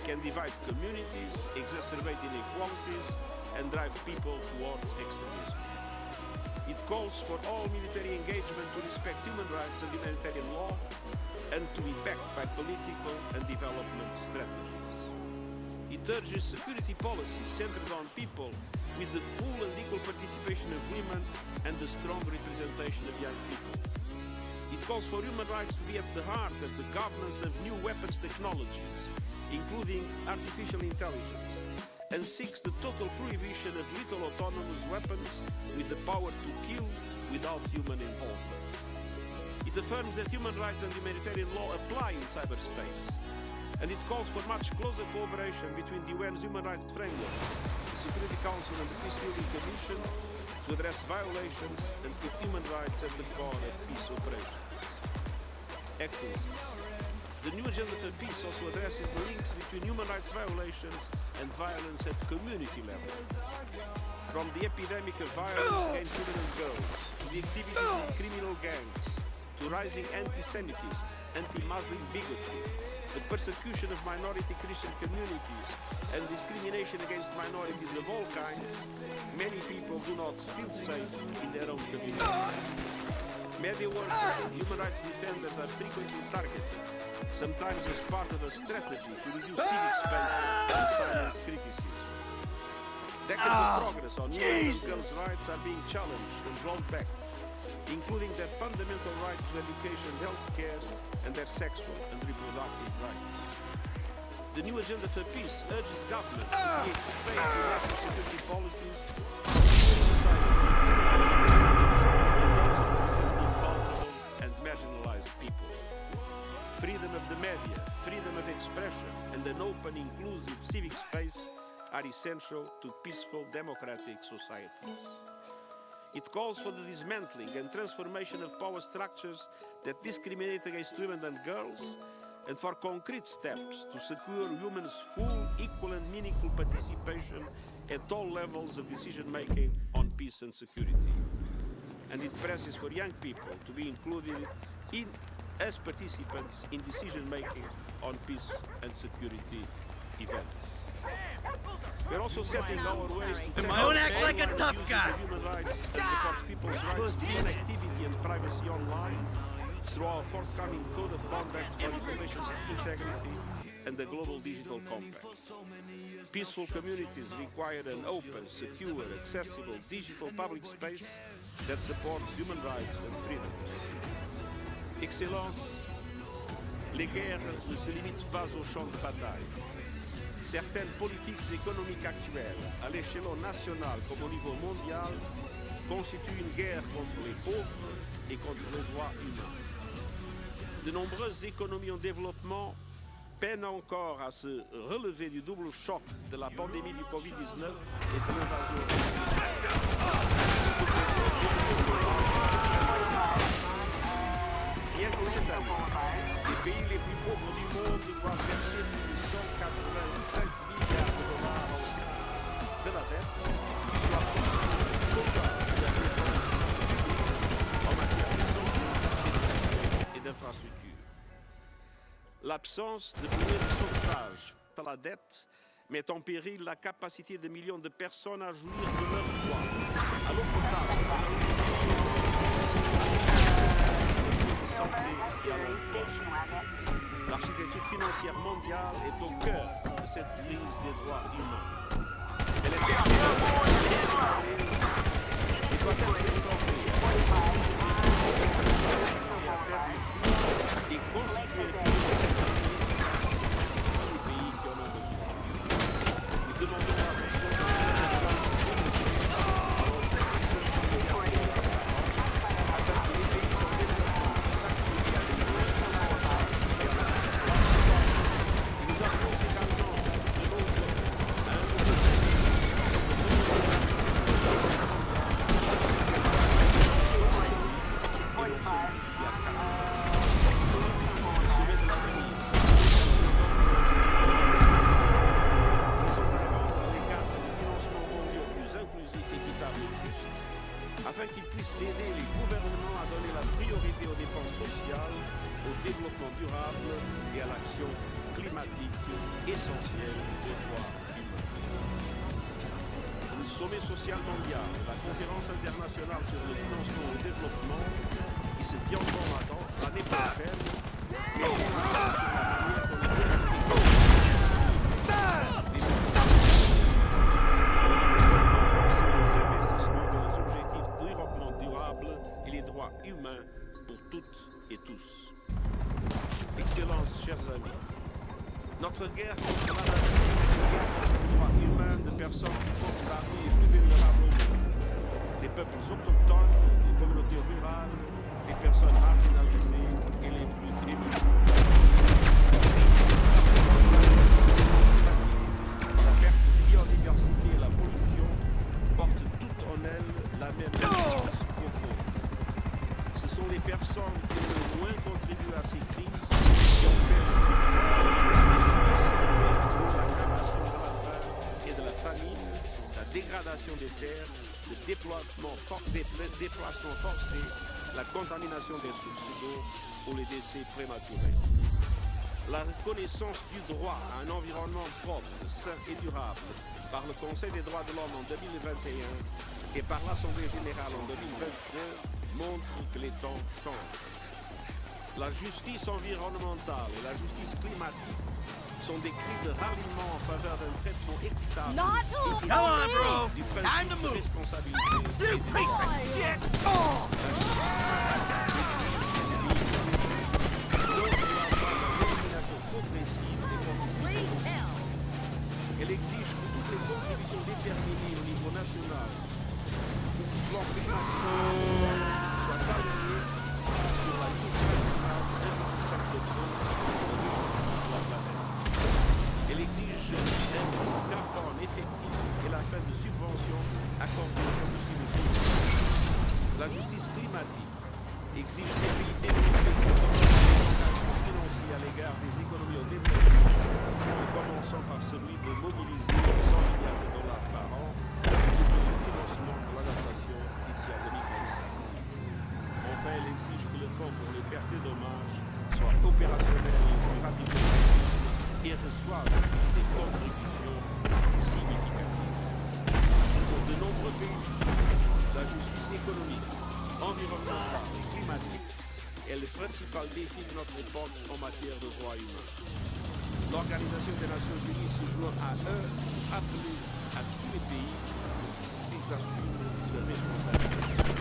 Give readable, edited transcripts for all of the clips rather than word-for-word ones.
can divide communities, exacerbate inequalities, and drive people towards extremism. It calls for all military engagement to respect human rights and humanitarian law and to be backed by political and development strategies. It urges security policies centered on people with the full and equal participation of women and the strong representation of young people. It calls for human rights to be at the heart of the governance of new weapons technologies, including artificial intelligence, and seeks the total prohibition of lethal autonomous weapons with the power to kill without human involvement. It affirms that human rights and humanitarian law apply in cyberspace, and it calls for much closer cooperation between the UN's human rights framework, the Security Council and the Peacebuilding Commission to address violations and put human rights at the core of peace operations. Excellencies, the new agenda for peace also addresses the links between human rights violations and violence at community level. From the epidemic of violence against women and girls, to the activities of criminal gangs, to rising anti-Semitism, anti-Muslim bigotry, the persecution of minority Christian communities, and discrimination against minorities of all kinds, many people do not feel safe in their own community. Media workers and human rights defenders are frequently targeted, sometimes as part of a strategy to reduce civic space and silence criticism. Decades of progress on women and girls' rights are being challenged and rolled back, including their fundamental right to education and health care and their sexual and reproductive rights. The new agenda for peace urges governments to create space in national security policies for civil society and those who represent vulnerable and marginalized people. Freedom of the media, freedom of expression, and an open, inclusive civic space are essential to peaceful democratic societies. It calls for the dismantling and transformation of power structures that discriminate against women and girls, and for concrete steps to secure women's full, equal and meaningful participation at all levels of decision-making on peace and security. And it presses for young people to be included as participants in decision-making on peace and security events. We're also setting our ways to Am I gonna act like a tough guy? Human rights and support people's rights to connectivity and privacy online through our forthcoming Code of Conduct for Information Integrity and the Global Digital Compact. Peaceful communities require an open, secure, accessible digital public space that supports human rights and freedom. Excellence, les guerres ne se limitent pas au champ de bataille. Certaines politiques économiques actuelles, à l'échelon national comme au niveau mondial, constituent une guerre contre les pauvres et contre les droits humains. De nombreuses économies en développement peinent encore à se relever du double choc de la pandémie du Covid-19 et de l'invasion russe. Rien que cette année, les pays les plus pauvres du monde doivent verser plus de 185 milliards de dollars aux services de la dette, soit plus que le total de la dépense publique en matière de santé et d'infrastructures. L'absence de bouée de sauvetage à la dette met en péril la capacité de millions de personnes à jouir de leurs droits à l'eau potable, à la santé et à l'emploi. L'architecture financière mondiale est au cœur de cette crise des droits humains. Elle est et doit être réformée et à faire du prix et constituer le pays qui en ont besoin. Nous demandons l'attention de afin qu'ils puissent aider les gouvernements à donner la priorité aux dépenses sociales, au développement durable et à l'action climatique essentielle des droits humains. Le sommet social mondial, la conférence internationale sur le financement au développement, qui se tiendront l'année prochaine, mettront l'accent sur la manière dont les investissements dans les objectifs de développement durable et les droits humains pour toutes et tous. Excellences, chers amis, notre guerre contre la nature est une guerre contre les droits humains de personnes qui comptent parmi les plus vulnérables au monde. Les peuples autochtones, les communautés rurales, les personnes marginalisées et les plus démunis. La perte de biodiversité et la pollution portent toutes en elles la même importance profonde. Ce sont les personnes qui ont le moins contribué à ces crises qui ont perdu et subissent l'aggravation de la faim et de la famine, la dégradation des terres, le déplacement forcé, la contamination des sources d'eau ou les décès prématurés. La reconnaissance du droit à un environnement propre, sain et durable par le Conseil des droits de l'homme en 2021 et par l'Assemblée générale en 2023 montre que les temps changent. La justice environnementale et la justice climatique sont des cris de ralliement en faveur d'un traitement équitable Come on, bro. du Time principe to de move. responsabilité You piece of shit! Elle exige que toutes les contributions déterminées au niveau national au plan climatique soient alignées sur la ligne principale de 1,5 degrés de la planète. Elle exige un coût carbone effectif et la fin de subventions accordées aux combustibles fossiles. La justice climatique exige des pays développés des engagements financiers à l'égard des économies au développement, en commençant par celui de mobiliser 100 milliards de dollars par an pour le financement de l'adaptation d'ici à 2025. Enfin, elle exige que le fonds pour les pertes et dommages soit opérationnel le plus rapidement possible et reçoive des contributions significatives. Dans de nombreux pays du Sud, la justice économique, environnementale et climatique est le principal défi de notre époque en matière de droits humains. L'Organisation des Nations Unies se joint à eux, appelée à tous les pays qu'ils assument leurs responsabilités.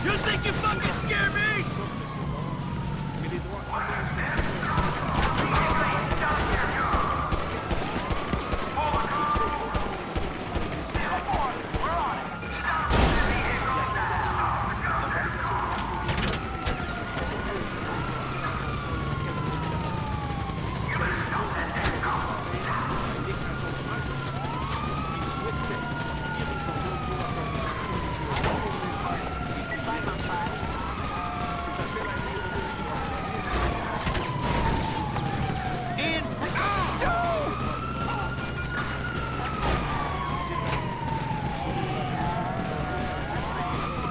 You think you fucking scare me? Mais les droits humains sont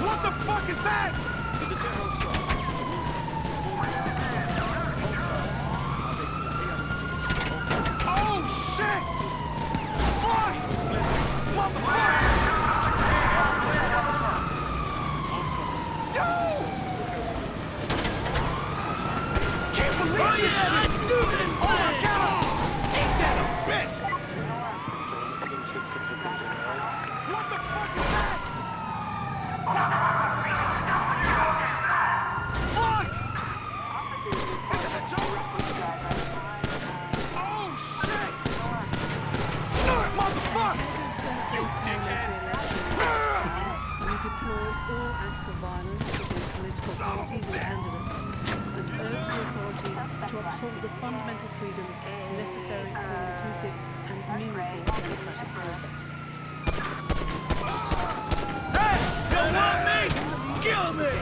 What the fuck is that? Oh shit! Fuck! Motherfucker! Yo! Can't believe this shit! Let's do this! Oh my god! Ain't that a bitch? What the fuck is that? Fuck! This is a joke! Oh shit! Motherfucker! You dickhead! We deplore all acts of violence against political parties and candidates and urge the authorities to uphold the fundamental freedoms necessary for an inclusive and meaningful democratic process. Hey! You want me? Kill me!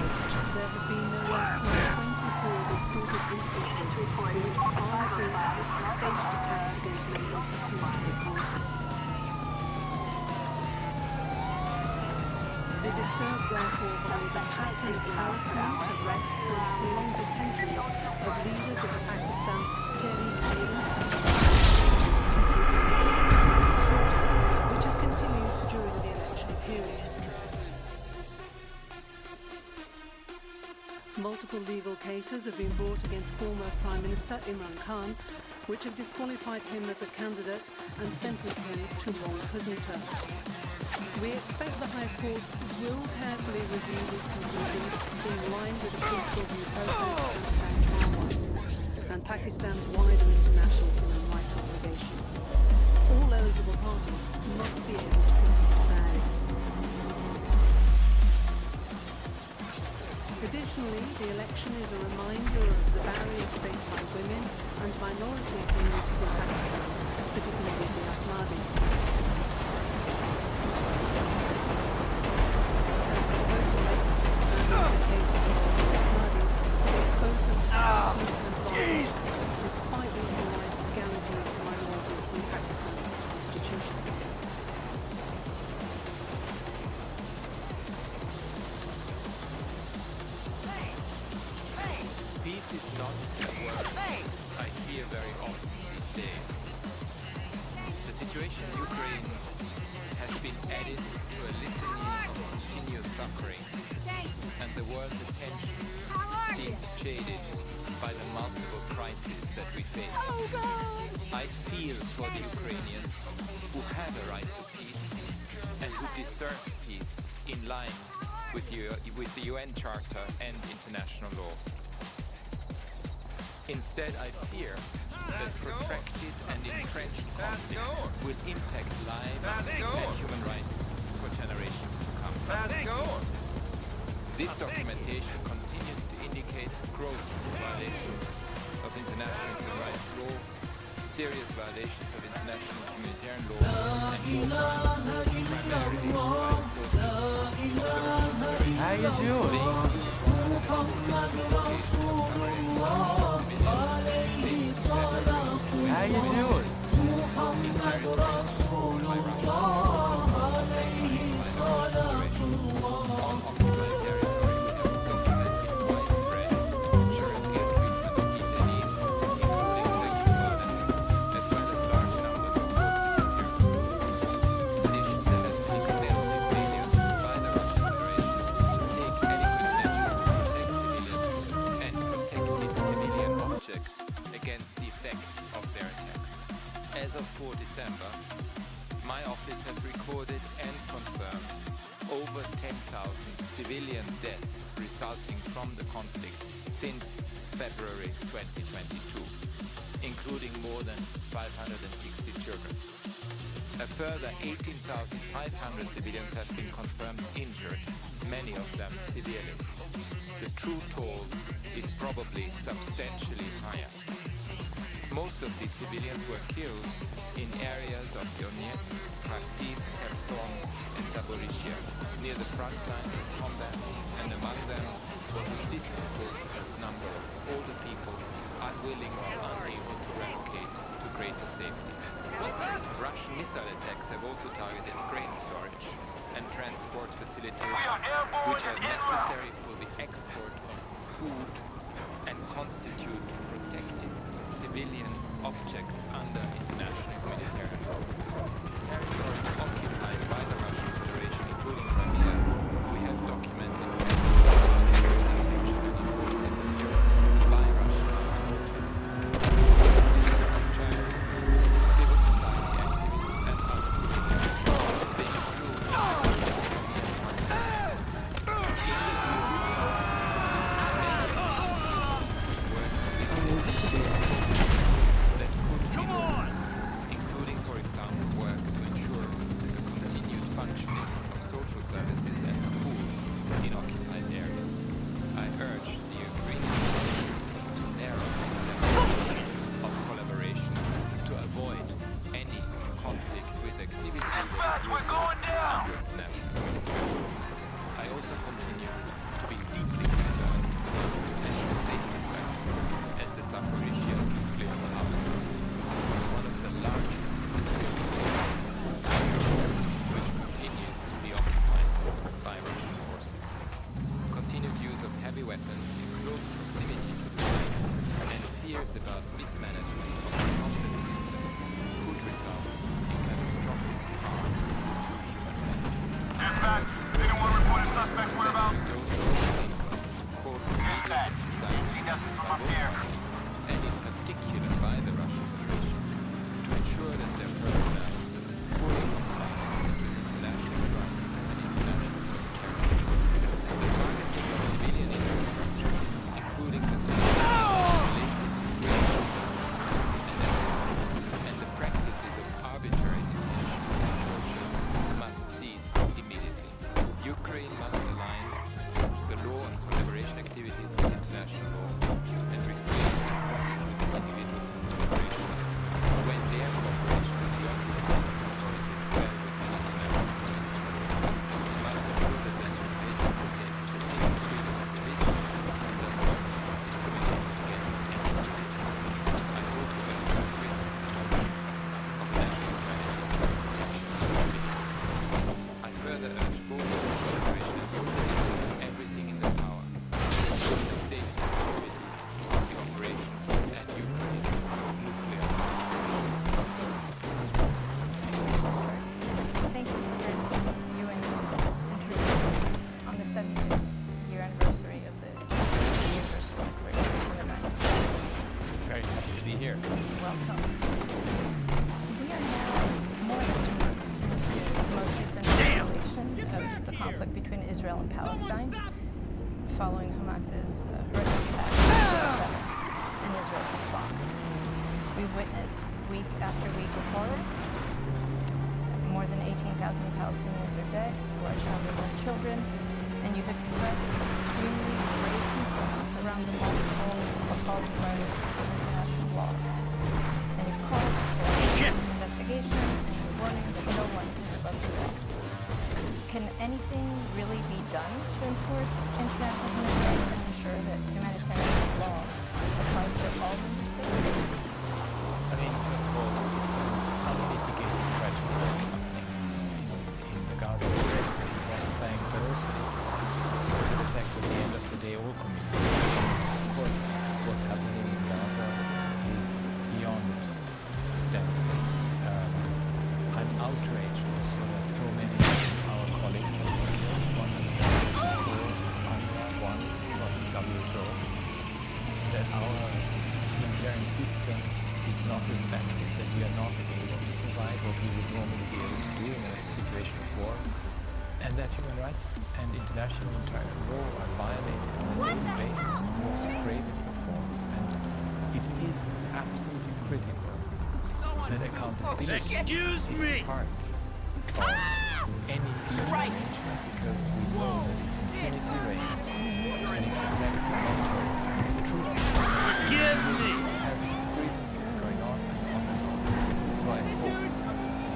There have been no less than 24 reported instances in which armed groups staged attacks against members of political parties. are disturbed, therefore, by the pattern of harassment, arrest, and prolonged detentions of leaders of the Pakistan Tehreek-e which has continued during the election period. Multiple legal cases have been brought against former Prime Minister Imran Khan, which have disqualified him as a candidate and sentenced him to long prison terms. We expect the High Court will carefully review these conclusions in line with the political review process and trial rights, and Pakistan's wider international human rights obligations. All eligible parties must be able to compete fairly. Additionally, the election is a reminder of the barriers faced by women and minority communities in Pakistan, particularly the Ahmadis. Several protests, as in the case of the Ahmadis, have exposed them to harassment and violence, despite the human rights guaranteed to minorities in Pakistan's constitution. Peace is not a word I hear very often these days. The situation in Ukraine has been added to a litany of continuous suffering, and the world's attention seems shaded by the multiple crises that we face. I feel for the Ukrainians who have a right to peace and who deserve peace in line with the UN Charter and international law. Instead, I fear that protracted and entrenched conflict will impact lives and human rights for generations to come. This documentation continues to indicate gross violations of international human rights law, serious violations of international humanitarian law, and war crimes, primarily by forces. How you doing? How you doing? against the effects of their attacks. As of 4 December, my office has recorded and confirmed over 10,000 civilian deaths resulting from the conflict since February 2022, including more than 560 children. A further 18,500 civilians have been confirmed injured, many of them severely. The true toll is probably substantially higher. Most of these civilians were killed in areas of Donetsk, Kharkiv, Kherson, and Zaporizhia, near the front lines of combat, and among them was a disproportionate number of older people unwilling or unable to relocate to greater safety. Russian missile attacks have also targeted grain storage and transport facilities, which are necessary for the export of food and constitute protected civilian objects under international humanitarian law. Territories occupied by the Russian Federation, including Crimea, we have documented by Russian armed forces, journalists, civil society activists, and other civilians. They include including, for example, work to ensure called for immediate silence by both parties, and in particular by the Russian Federation, to ensure that their personnel fully comply with international rights and international territory. The targeting of civilian infrastructure, including facilities related to and the practices of arbitrary detention and torture must cease immediately. Ukraine must align the law and collaboration activities with international law and refrain from prosecuting individuals in cooperation when their cooperation with the occupied authorities fell within international law. It must ensure that legislation protects freedom of religion and does not discriminate against any religious group. I also urge the free adoption of a national strategy for protection of civilians. I further urge both the Federation and Ukraine to do everything in their power to ensure the safety and security of the operations and Ukraine's nuclear Thank you for granting UN host this interview on the 75th year anniversary of the Universal Declaration of Human Rights. Very happy to be here. Welcome. We are now more than 2 months into the most recent escalation of the conflict between Israel and Palestine, following Hamas's horrific attack on October 7 and Israel's response. We've witnessed week after week of horror. More than 18,000 Palestinians are dead, a large number of them children, and you've expressed extremely grave concerns around the multiple appalling violations of international law. And you've called for an investigation and warning that no one is above the law. Can anything really be done to enforce international human rights and ensure that humanitarian law applies to all member states? I mean, first of all, it's an unmitigated tragedy that's happening in the Gaza Strip, in the West Bank, but also it affects at the end of the day all communities. Of course, what's happening in Gaza is beyond devastating. I'm outraged also that so many of our colleagues have been killed, 104, WHO, that our humanitarian system is not respected, that we are not able to provide what we would normally be able to do in a situation of war, and that human rights and international law are violated on a daily basis in the most gravest of forms. And it is absolutely critical that accountability Excuse is me! part of any future arrangement, because we know that if impunity reigns and if the collective mentor is the truth, Give me! has risks going on and on and on. So I hope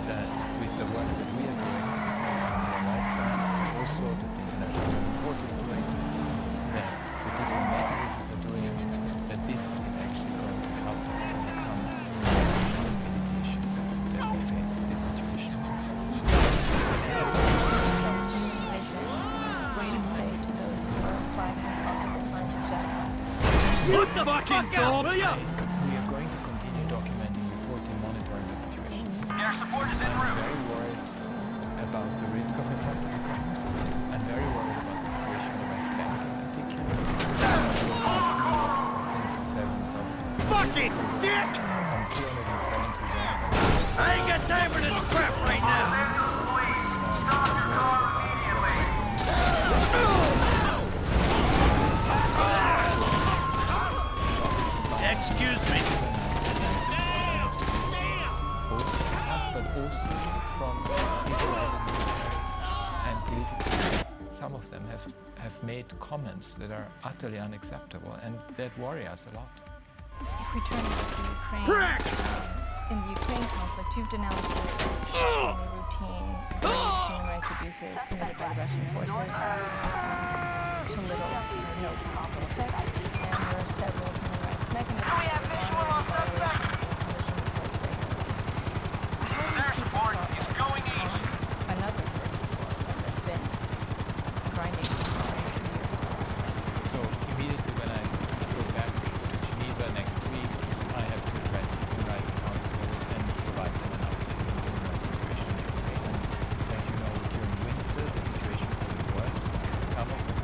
that with the work that we are doing on the right side, and also that the International Court is doing, that the different mechanisms are doing, that this is actually going to help us to overcome the accountability issues that we face in this situation. What do you say to those who are flagging possible signs of genocide? What the fucking dog? Will ya? We are going to continue documenting, reporting, monitoring the situation. I'm very worried about the risk of atrocity crimes. I'm very worried about the situation in the West Bank in particular. Since the 7th of Fucking dick! some 270 I ain't got time for this crap right now! Excuse me! but also from Israeli and political. Some of them have made comments that are utterly unacceptable and that worry us a lot. If we turn to Ukraine, in the Ukraine conflict, you've denounced shockingly routine human rights abuses committed by the Russian forces to little or no practical effect, and there are several human rights mechanisms that are monitoring violations and punishing perpetrators. How do you keep this spotlight on another horrific war that's been grinding for years? So immediately when I go back to Geneva next week, I have to address the Human Rights Council and provide them an update on the human rights situation in Ukraine. And as you know, during winter the situation was worse. Some of the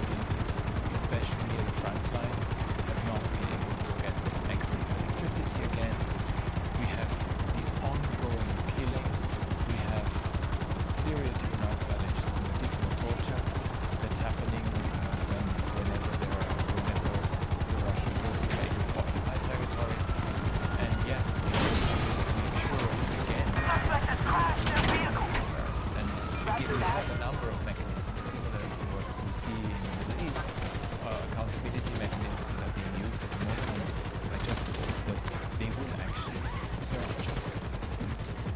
after we that. have a number of mechanisms similar to what we see in the Middle East. Accountability mechanisms that are being used at the moment by justices that they will actually serve justice.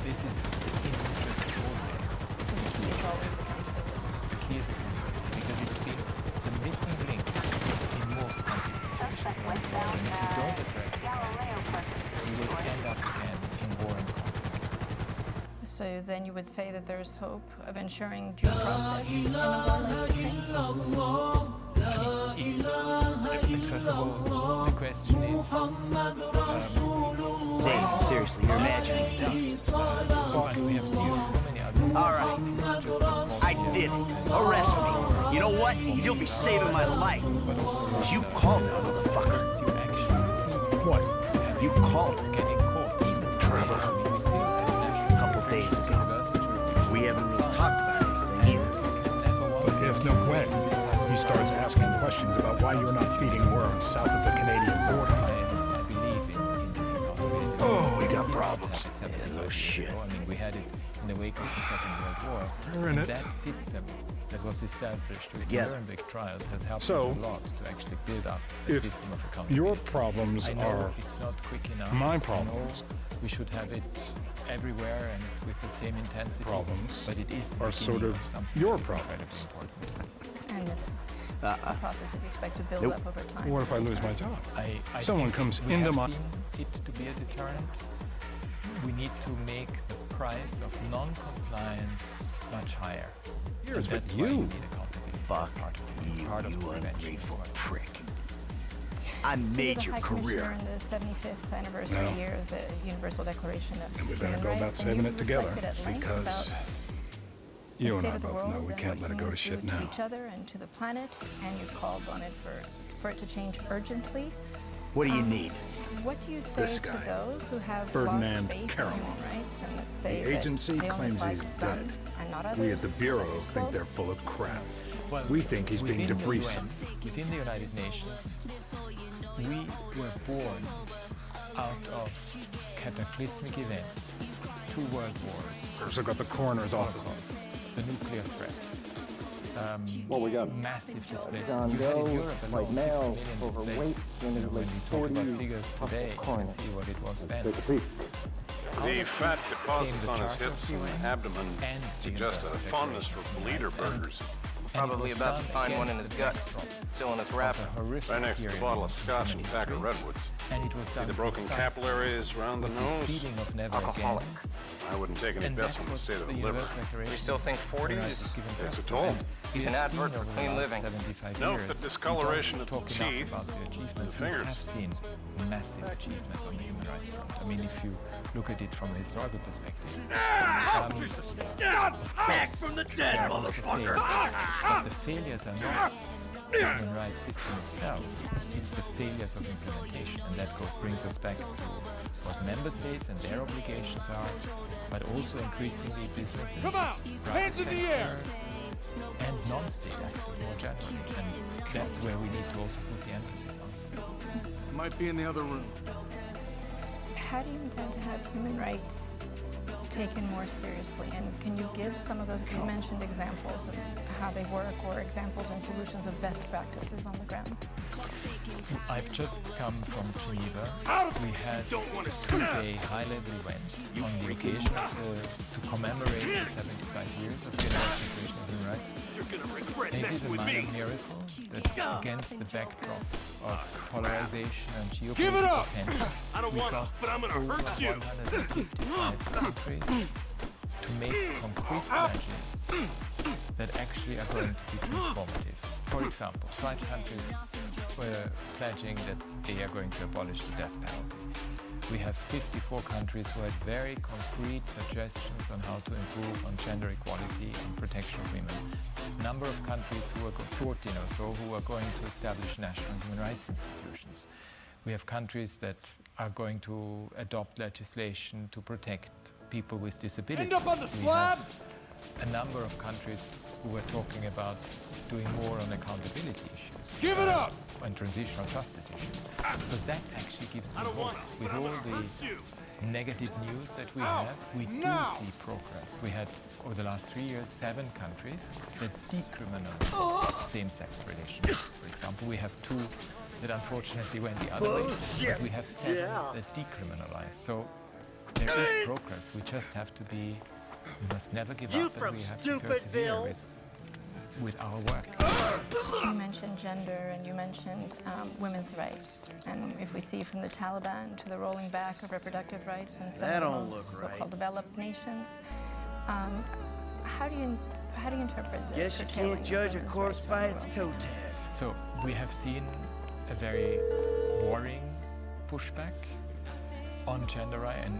This is in the interest of all players. So the key is always accountability. The key is accountability because it's been the missing link in most conflict situations. And if you don't address it, you will end up again in war and conflict. So then you would say that there's hope of ensuring due process in a war like Ukraine? First of all, the question is, Hey, seriously, you're imagining things. but we have seen so many other All right, I did it. Arrest me. You know what? You'll be saving my life. 'Cause you called that motherfucker. you actually What? You called it. getting caught. Even Trevor. I mean, we still have a national Couple days ago. university jurisdiction. We haven't really talked about anything either. Never want But if no when, he starts asking questions about why you're not feeding worms south of the Canadian border. I believe in this accountability. Oh, we got problems. Yeah, Yeah, no shit. I mean, we had it in the wake of the Second World War. We're in And it. that system that was established with the Together. Nuremberg trials has helped So, us a lot to actually build up a if system of accountability. Your problems I know are it's not quick enough. my I problems. know we should have it everywhere and with the same intensity. Problems but it is the are sort beginning of something your that's problems. incredibly important. And it's a process that you expect to build Nope. up over time. What if I lose my job? I Someone think comes we into have my- seen it to be a deterrent. We need to make the price of non-compliance much higher. Years, And but that's why you- need accountability. Fuck Part of it. you, Part of the you prevention ungrateful as well. prick. I So made you're your the High Commissioner career. in the 75th anniversary No. year of the Universal Declaration of And we better Human go about Rights, and saving you've it together reflected at length because about you the and state I of the both world know we and can't what let it go to humans shit do now. to each other and to the planet, and you've called on it for it to change urgently. What do you need? What do you say This to guy, those who have Ferdinand lost faith Caron. in human rights and that say The agency that they only claims apply he's to some dead. and not others? We at the Bureau think Quote, they're full of crap. Well, We think he's being within the debriefed. UN, within the United Nations, we were born out of cataclysmic events, 2 world wars, Also got the coroner's office on. the nuclear threat, What we got? massive displacement. John You had in Doe, Europe white alone, 6 male, million overweight, displaced. in his When late we talk about 40s, figures today, you coroner. can see what it was then. Take a peek. The fat deposits the on his Charter of hips the and UN abdomen and the suggest a Universal fondness for Declaration of bleeder Human Rights. burgers. And it Probably was about to done find one in against his the gut, backdrop still in his of wrapper. a horrific Right next to a period bottle in of scotch and a human pack of history. redwoods. And it was See done the broken precisely capillaries around the with nose? feeling of never Alcoholic. again. I wouldn't take any And bets that's on the what state of the the liver. Universal Declaration We still think of Human 40s? Rights is given to It's us. a toll. And He's we an have advert seen for over clean the last living. 75 Note years, the discoloration we of don't the talk enough teeth about the achievements. the fingers. We have seen massive achievements on the human rights front. I mean, if you look at it from a historical perspective, Back from the dead, there are lots of motherfucker! failures. But the failures are not the human rights system itself, it's the failures of implementation. And that brings us back to what member states and their obligations are, but also increasingly business and Come out! private Hands in the air! sector and non-state actors more generally. And that's where we need to also put the emphasis on. Might be in the other room. How do you intend to have human rights taken more seriously? And can you give some of those, you mentioned examples of how they work or examples and solutions of best practices on the ground? I've just come from Geneva. We had a 2-day high-level event on the occasion to commemorate the 75 years of the Universal Declaration of Human Rights. You're gonna regret And it is messing a with minor me. miracle that against the backdrop of polarization and geopolitical Give it up! tension, I don't we wanna, got but I'm gonna over hurt you. 155 countries to make concrete pledges that actually are going to be transformative. For example, 5 countries were pledging that they are going to abolish the death penalty. We have 54 countries who had very concrete suggestions on how to improve on gender equality and protection of women. Number of countries who are 14 or so who are going to establish national human rights institutions. We have countries that are going to adopt legislation to protect people with disabilities. End up on the We slab! have a number of countries who are talking about doing more on accountability issues. Give it up! And transitional justice issues. So that actually gives me I don't hope wanna, with but I'm all gonna the hurt you. negative news that we have, we do see progress. We had, over the last 3 years, 7 countries that decriminalized same-sex relationships. For example, we have 2 that unfortunately went the other way, but we have 7 that decriminalized. So there is progress. We just have to be, we must never give up, and we have to persevere with our work. You mentioned gender and you mentioned women's rights. And if we see from the Taliban to the rolling back of reproductive rights in some of the most so-called developed nations, how do you interpret the Guess you curtailing can't of judge a women's corpse rights by around its the toe world? tag. So we have seen a very worrying pushback on gender rights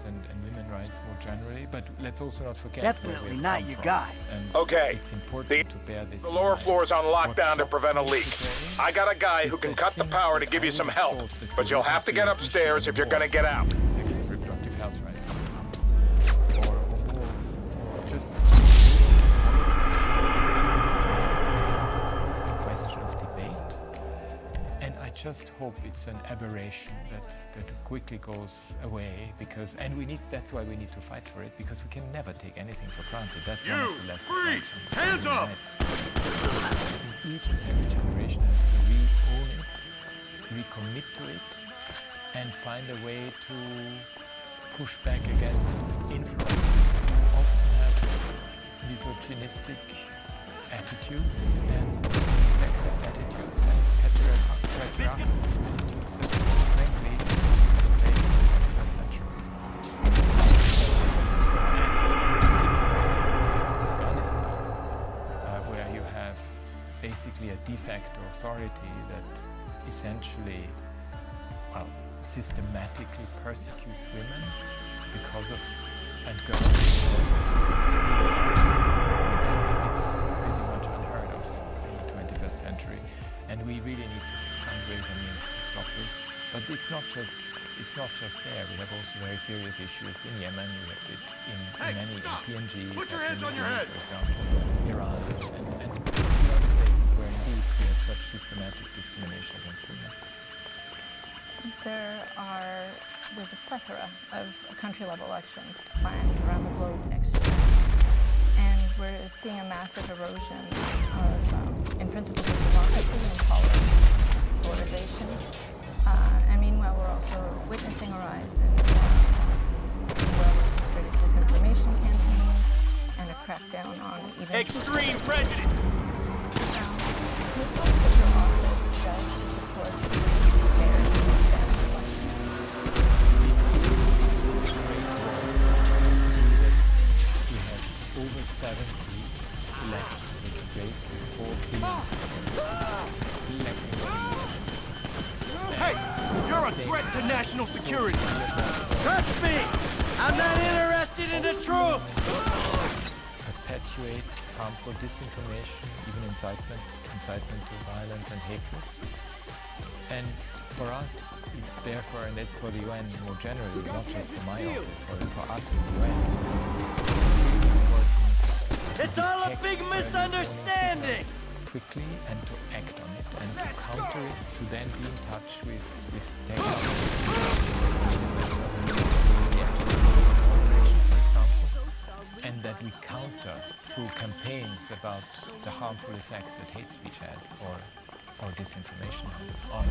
and women's rights more generally, but let's also not forget Definitely where we not have your come guy. from. And Okay. it's important to bear this The in lower mind. floor is on What lockdown to shocks prevent a me leak. today I got a guy who is can that cut the things power that to give you I some would help, thought that but we you'll would have to be get upstairs if you're gonna get out. sexual reproductive health rights, or more just a question of debate. And I just hope it's an aberration that quickly goes away, because that's why we need to fight for it, because we can never take anything for granted. That's one of the lessons. freeze! Hands up! Each and every generation has to re-own it, recommit to it, and find a way to push back against influence. Often have misogynistic attitudes and sexist attitudes and patriarchal attitudes that frankly invade the 21st century. Afghanistan, where you have basically a de facto authority that essentially, systematically persecutes women because of, and girls, is pretty much unheard of in the 21st century. And we really need to find ways and means to stop this. But it's not just there. We have also very serious issues in Yemen. We have it in many PNG. Put your hands on your head! For example, Iran, and other places where indeed we have such systematic discrimination against women. There's a plethora of country-level elections planned around the globe next year. And we're seeing a massive erosion of, in principles of democracy and tolerance, polarization. And meanwhile, we're also witnessing a rise in well-orchestrated disinformation campaigns and a crackdown on even Extreme prejudice! Your office does to support fair and transparent elections. We have over 70 elections taking place in 4 billion elections. Hey, you're a threat to national security. Trust me, I'm not interested in the truth. Perpetuate harmful disinformation, even incitement to violence and hatred. And for us, it's therefore, and that's for the UN more generally, not just for my office, for us in the UN, it's really important It's all a big misunderstanding. quickly and to act on it and to counter it, to then be in touch with technology. And that we counter through campaigns about the harmful effect that hate speech has or disinformation has on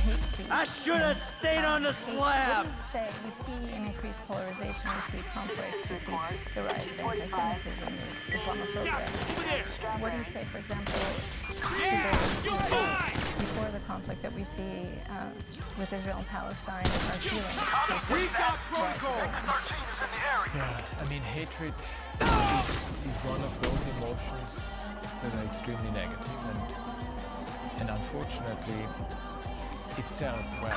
Hate speech. I should have stayed on the slab. We see an increased polarization, we see conflicts, we see the rise of anti-Semitism, Islamophobia. What do you say, for example, to those who, before the conflict that we see with Israel and Palestine, are feeling We got protocol. Yeah, I mean, hatred is one of those emotions that are extremely negative, and unfortunately, it sells well.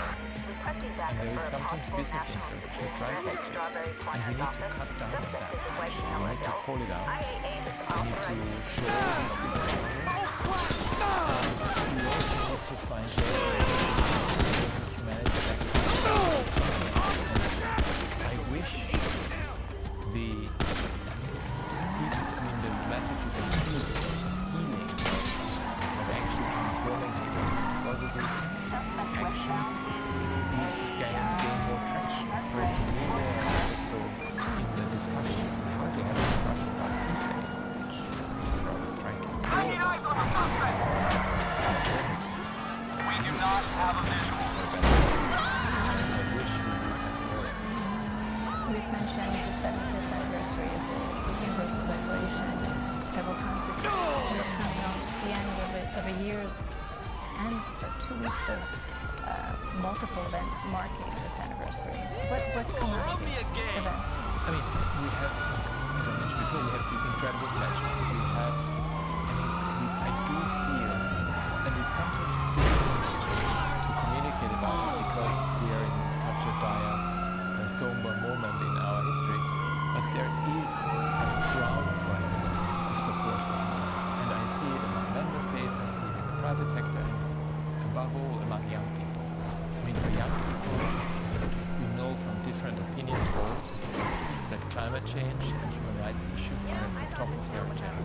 And there is sometimes business interest to drive that, and we need to cut down on that. We need to call it out. We need to show these business interests. And we also need to find ways to manage that. I wish the messages of healing of actually transforming people into positive action the 75th anniversary of the Universal Declaration. Several times it's we're coming on the end of a year's and for 2 weeks of multiple events marking this anniversary. What come out of these events? I mean, we have, as I mentioned before, we have these incredible pledges. We have, I do feel, and it's something to communicate about it because we are in such a dire, somber moment in our history, but there is a groundswell of support for human rights. And I see it among member states, I see it in the private sector, and above all among young people. I mean, for young people, we know from different opinion polls that climate change and human rights issues are at the top of their agenda.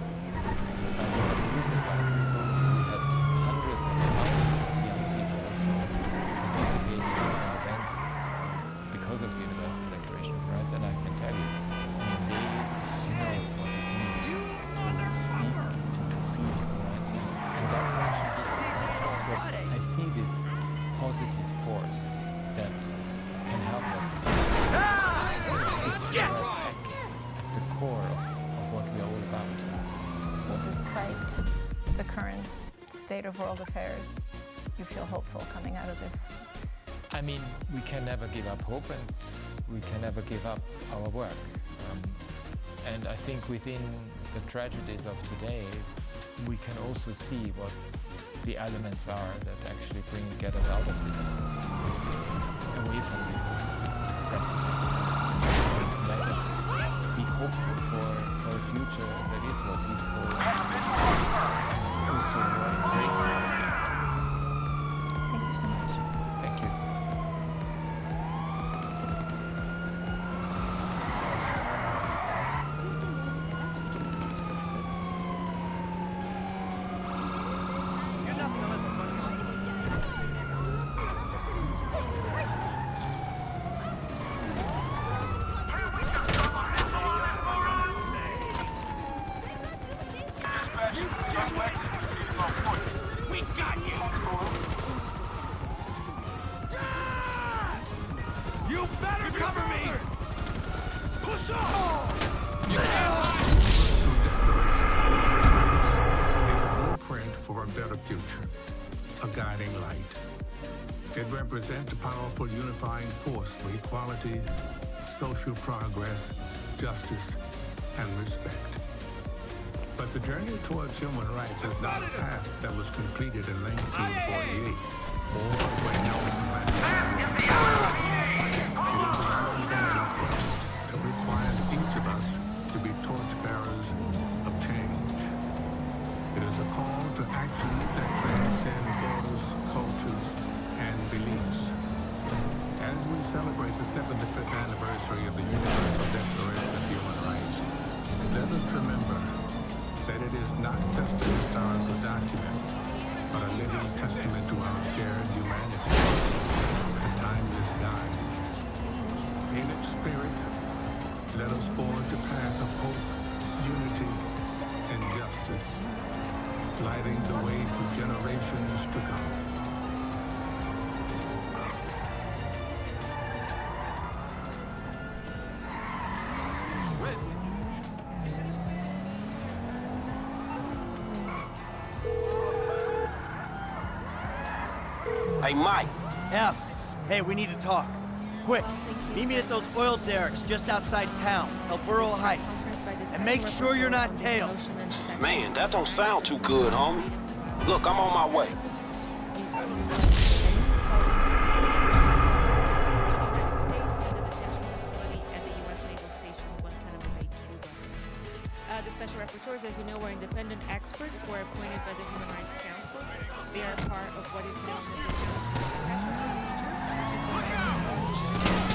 We had hundreds of thousands of young people also participating in our events because of the Universal Declaration of Rights, and I can tell you, I mean, they know what it means to speak and to feel human rights, and that so I see this positive force that can help us at the core of what we are all about. So despite the current state of world affairs, you feel hopeful coming out of this? I mean, we can never give up hope, and we can never give up our work. And I think within the tragedies of today, we can also see what the elements are that actually get us out of this, away from this precipice. Let us be hopeful for a future that is more peaceful and also more embracing. Thank you so much. Thank you. You better cover me! Push off! Is a blueprint for a better future, a guiding light. It represents a powerful unifying force for equality, social progress, justice, and respect. But the journey towards human rights is not a path that was completed in 1948 or when Nelson Mandela. It is an ongoing quest that requires each of us to be torchbearers of change. It is a call to action that transcends borders, cultures, and beliefs. As we celebrate the 75th anniversary of the Universal Declaration of Human Rights, let us remember that it is not just a historical document, but a living testament to our shared humanity, a timeless guide. In its spirit, let us forge a path of hope, unity, and justice, lighting the way for generations to come. Hey, Mike. F, hey, we need to talk. Quick, meet me at those oil derricks just outside town, El Burro Heights. And make sure you're not tailed. Man, that don't sound too good, homie. Look, I'm on my way. The special rapporteurs, as you know, were independent experts who are appointed by the Human Rights Council. They are part of what is known as the Special Procedures, which is the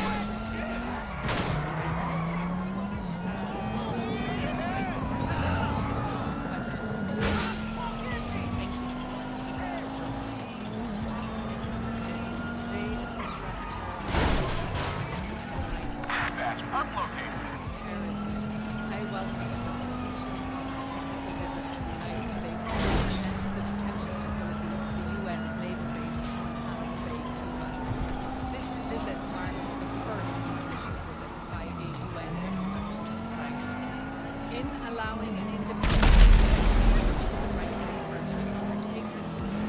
allowing an independent human rights expert to undertake this visit,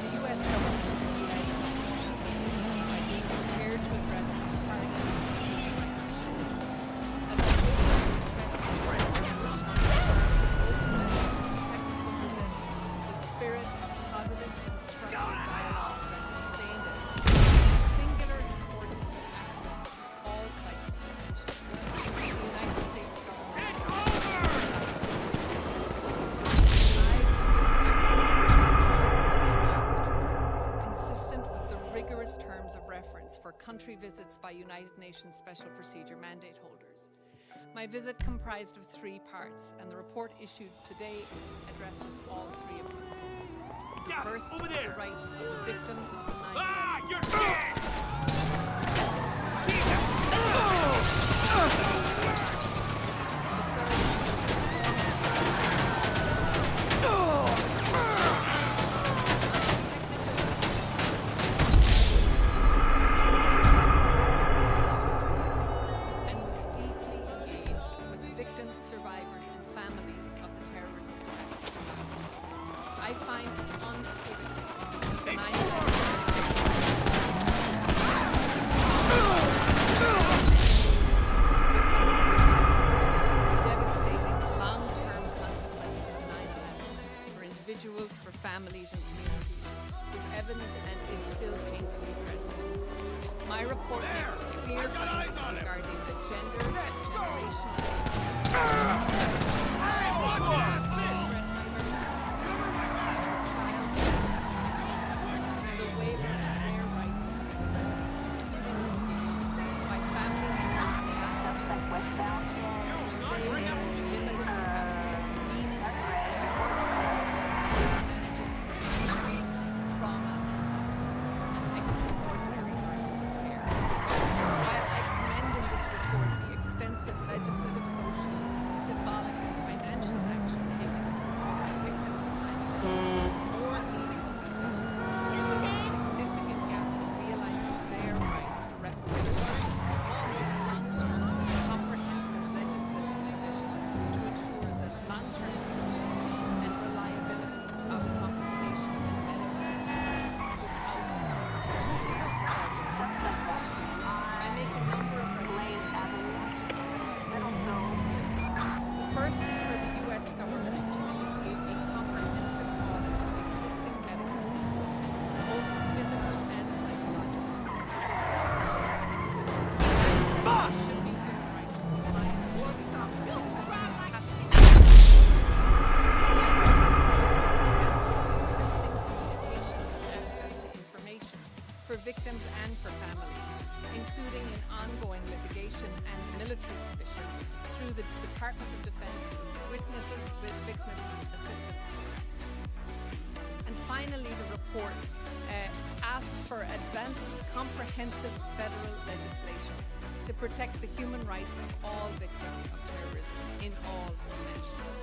the U.S. government is united by being prepared to address the hardest human rights issues. As I open this press conference, technical visit, the spirit of positive, constructive dialogue that sustained it, the singular importance of access to all sites of detention, which the United States government has consistent with the rigorous terms of reference for country visits by United Nations Special Procedure mandate holders. My visit comprised of 3 parts, and the report issued today addresses all 3 of them. The first is the rights of the victims of the 9/11. You're dead! And was deeply engaged with victims, survivors, and families of the terrorist attack. I find it unequivocal that the 9/11 devastating long-term consequences of 9/11 for individuals, for families, and communities was evident and is still painfully present. My report makes clear findings regarding the gender and generational and the waiver of their rights to be by family members in the aftermath when they have limited capacity to managing trauma, loss, and extraordinary burdens of care. While I commend in this report the extensive legislative, social, symbolic, and financial action taken to support the victims of 9/11, more needs to be done to fill the significant gaps in realizing their rights to reparation, including long-term, comprehensive legislative provision to ensure the long-term and reliability of compensation and benefit I make a number of recommendations. The first is for the U.S. government to initiate a comprehensive audit of existing medical support, both physical and psychological. Access should be human rights compliant and should be comprehensive capacity. Consisting communications and access to information for victims and for families, including in ongoing litigation and military commissions through the Department of Defense's Witnesses with Victims Assistance Program. And finally, the report asks for advanced, comprehensive federal legislation to protect the human rights of all victims of terrorism in all dimensions.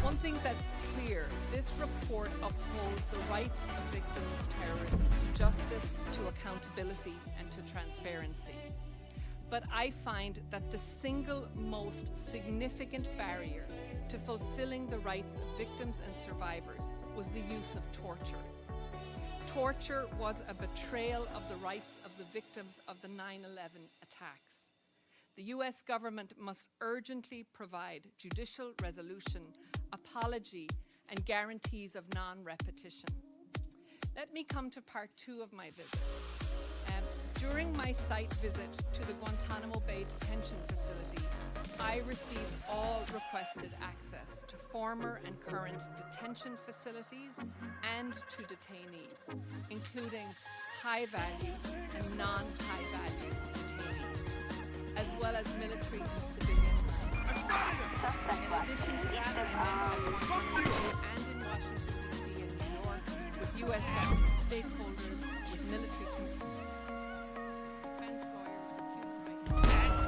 One thing that's clear, this report upholds the rights of victims of terrorism to justice, to accountability, and to transparency. But I find that the single most significant barrier to fulfilling the rights of victims and survivors was the use of torture. Torture was a betrayal of the rights of the victims of the 9/11 attacks. The U.S. government must urgently provide judicial resolution, apology, and guarantees of non-repetition. Let me come to part 2 of my visit. During my site visit to the Guantanamo Bay Detention Facility, I received all requested access to former and current detention facilities and to detainees, including high-value and non-high-value detainees, as well as military and civilian personnel. In addition to that, I met at Washington State and in Washington, D.C. and New York with U.S. government stakeholders, with military defense lawyers, with human rights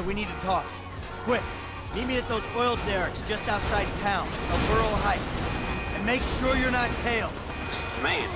Hey, we need to talk. Quick, meet me at those oil derricks just outside town, El Burro Heights. And make sure you're not tailed. Man.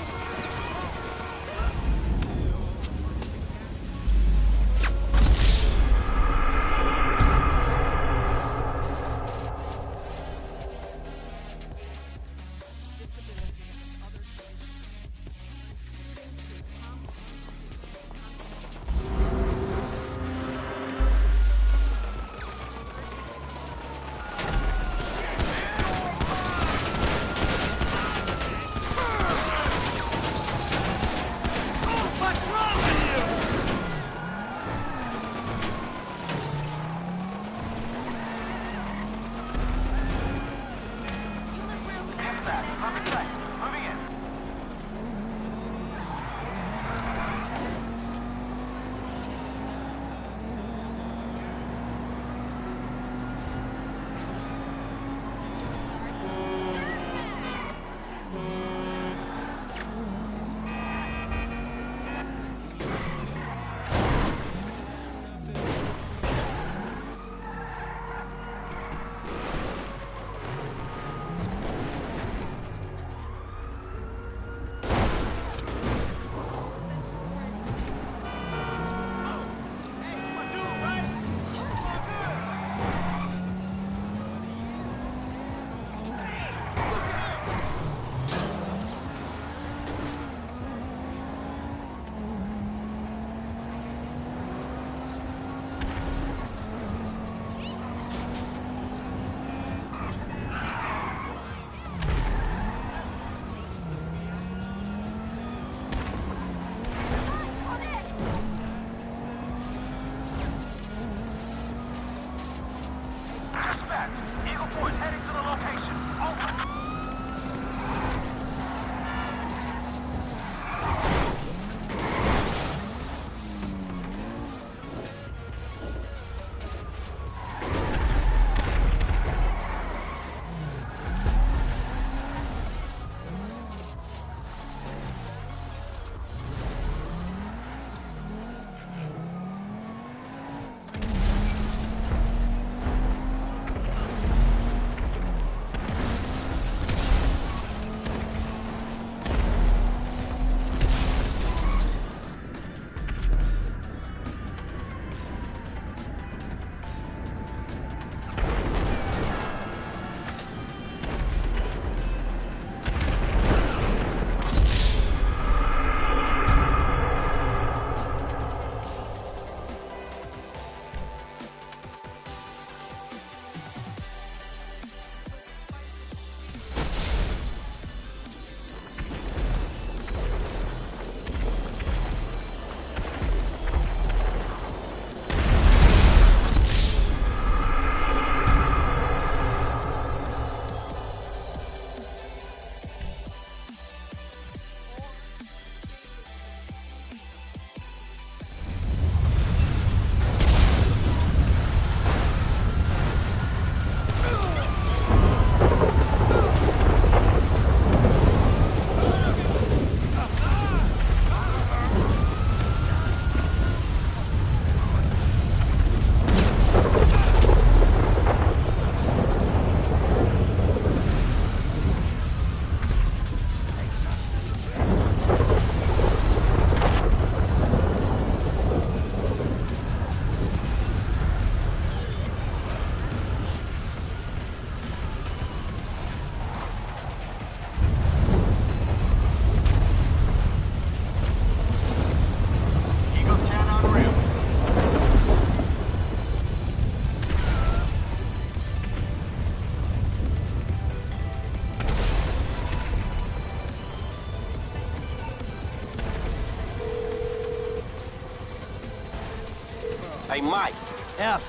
Hey, Mike. F.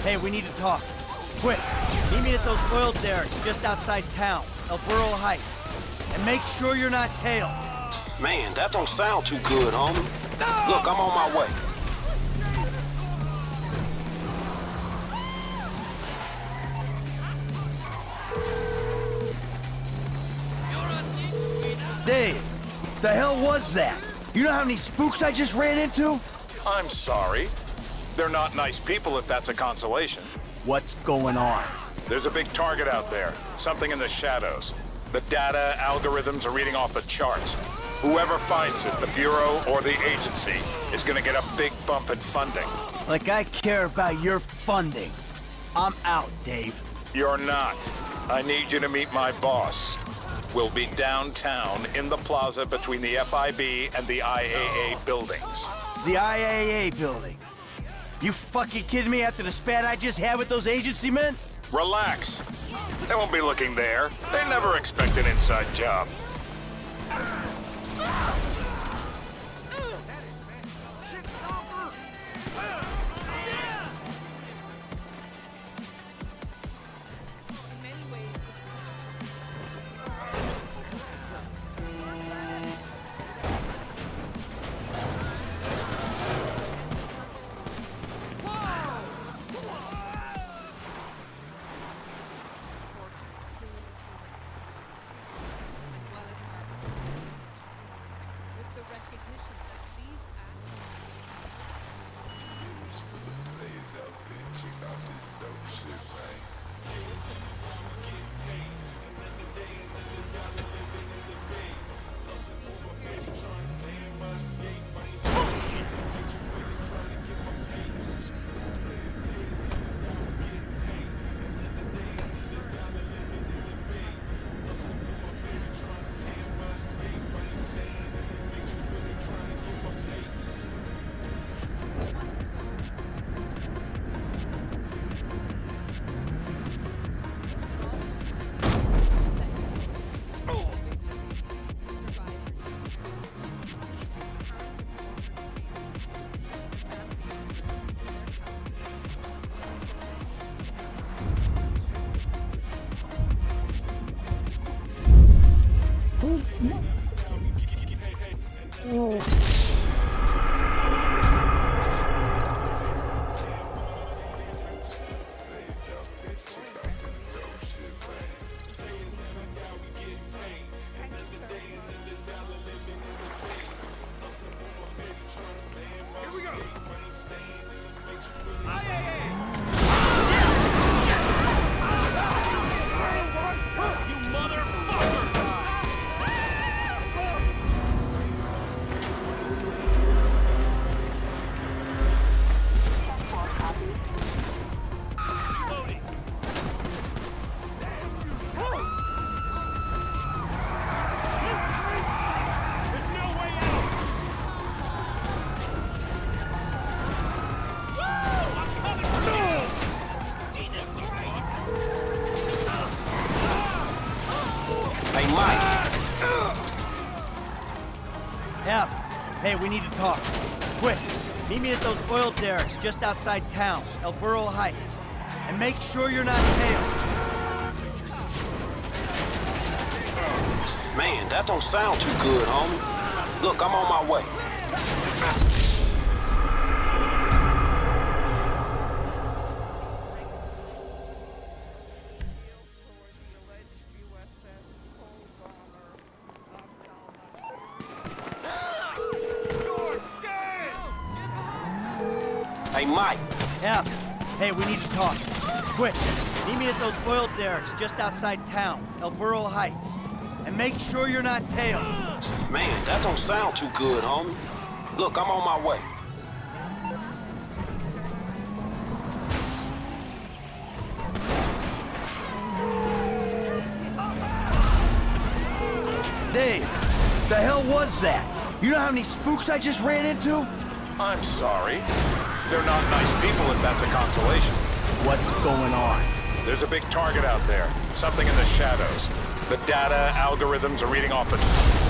Hey, we need to talk. Quick, meet me at those oil derricks just outside town, El Burro Heights. And make sure you're not tailed. Man, that don't sound too good, homie. Look, I'm on my way. Dave, the hell was that? You know how many spooks I just ran into? I'm sorry. They're not nice people if that's a consolation. What's going on? There's a big target out there. Something in the shadows. The data, algorithms are reading off the charts. Whoever finds it, the Bureau or the agency, is gonna get a big bump in funding. Like I care about your funding. I'm out, Dave. You're not. I need you to meet my boss. We'll be downtown in the plaza between the FIB and the IAA buildings. The IAA building. You fucking kidding me after the spat I just had with those agency men? Relax. They won't be looking there. They never expect an inside job. Hey, we need to talk. Quick, meet me at those oil derricks just outside town, El Burro Heights. And make sure you're not tailed. Man, that don't sound too good, homie. Look, I'm on my way. Hey, Mike. F. Hey, we need to talk. Quick, meet me at those oil derricks just outside town, El Burro Heights. And make sure you're not tailed. Man, that don't sound too good, homie. Look, I'm on my way. Dave, the hell was that? You know how many spooks I just ran into? I'm sorry. They're not nice people if that's a consolation. What's going on? There's a big target out there. Something in the shadows. The data, algorithms are reading off the...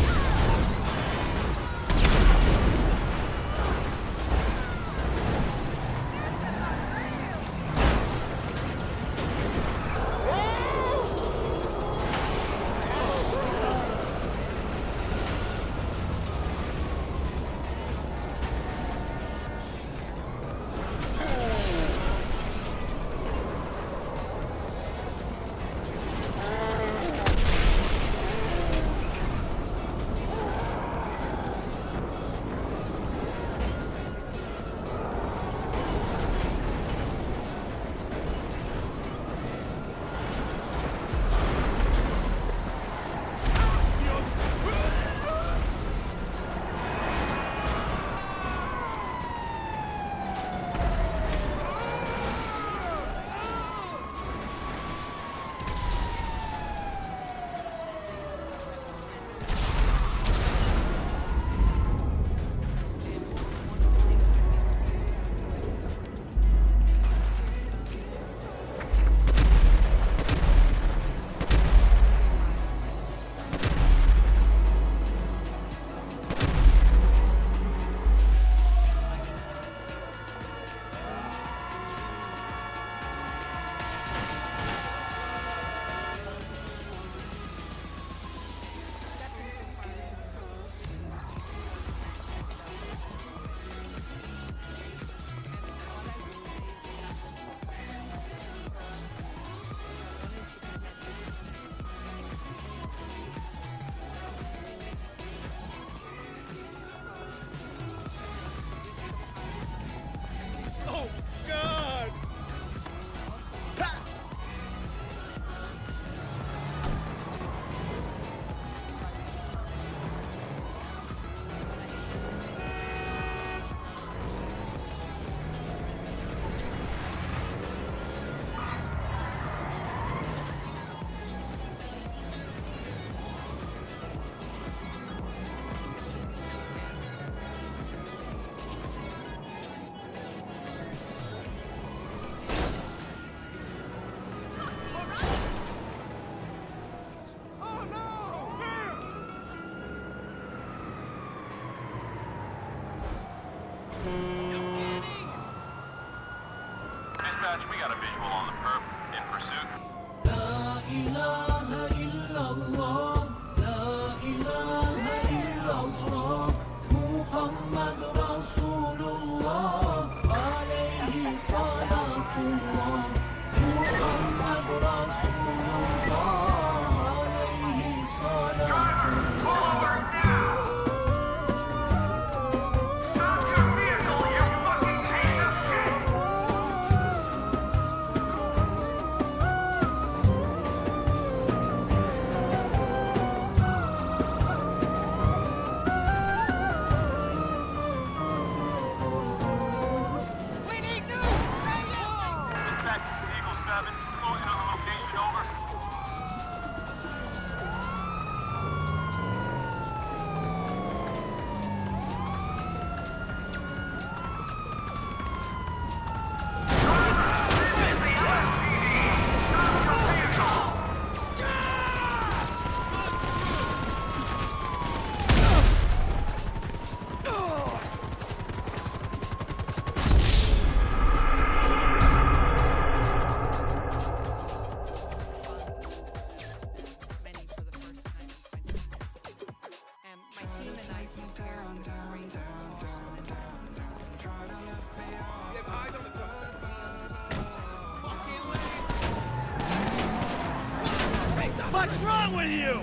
What's wrong with you?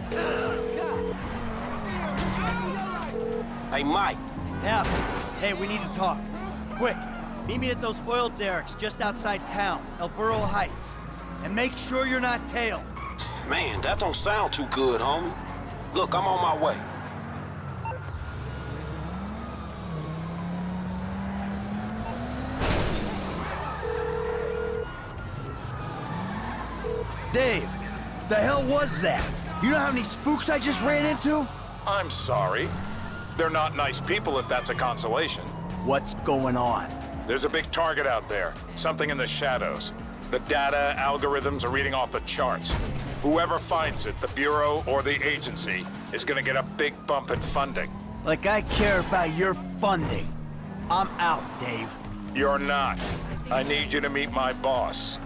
Hey, Mike. Yeah. Hey, we need to talk. Quick. Meet me at those oil derricks just outside town, El Burro Heights. And make sure you're not tailed. Man, that don't sound too good, homie. Look, I'm on my way. Dave, the hell was that? You know how many spooks I just ran into? I'm sorry. They're not nice people if that's a consolation. What's going on? There's a big target out there. Something in the shadows. The data algorithms are reading off the charts. Whoever finds it, the Bureau or the agency, is gonna get a big bump in funding. Like I care about your funding. I'm out, Dave. You're not. I need you to meet my boss.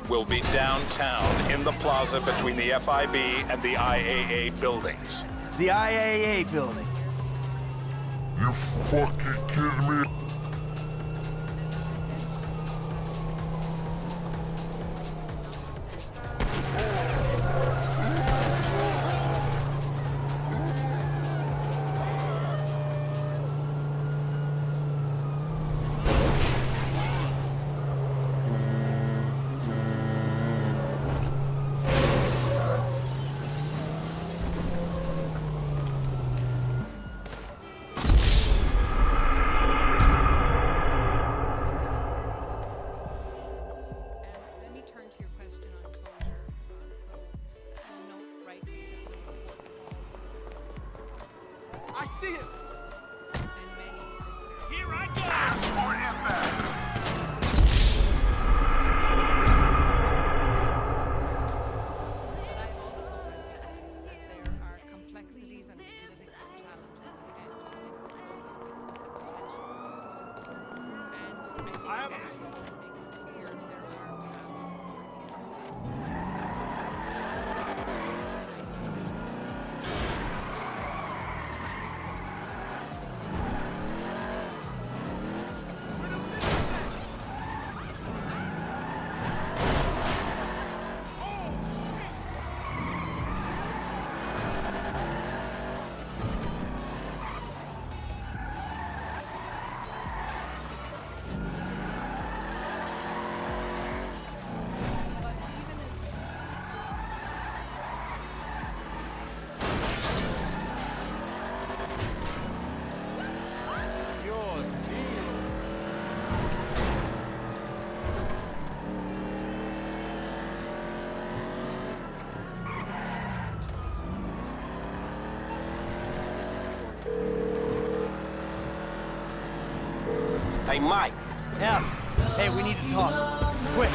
We'll be downtown in the plaza between the FIB and the IAA buildings. The IAA building. You fucking kidding me? I see it! Here I go! Hey, Mike. Yeah. Hey, we need to talk. Quick.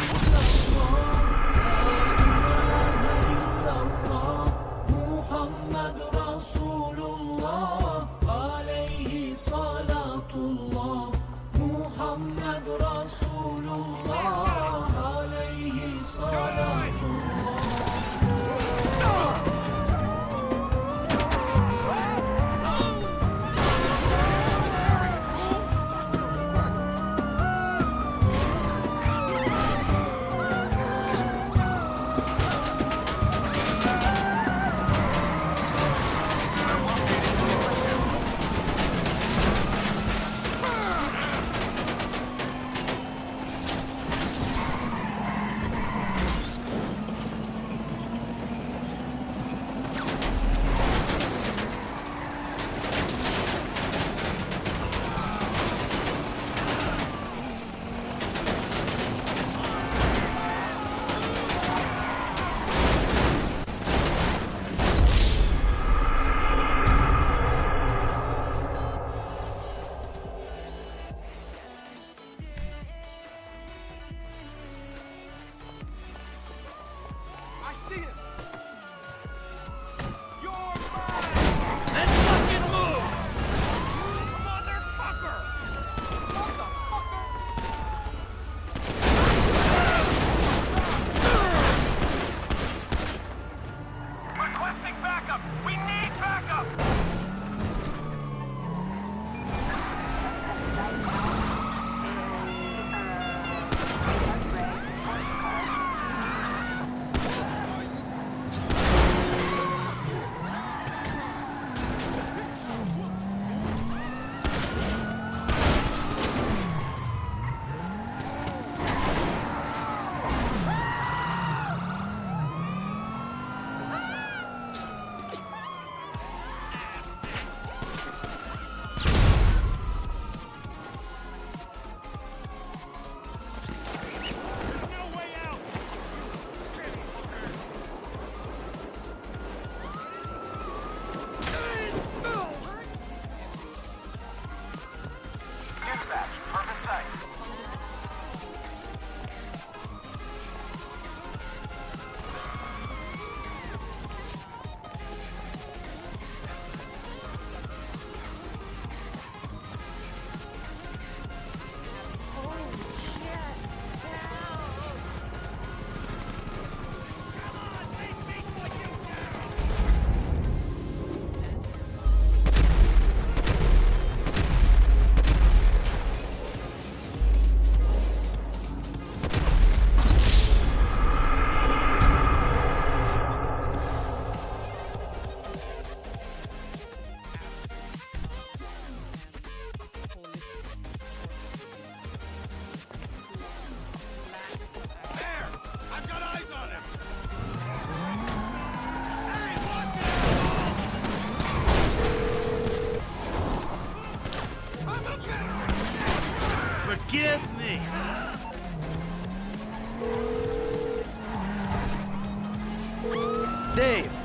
Dave!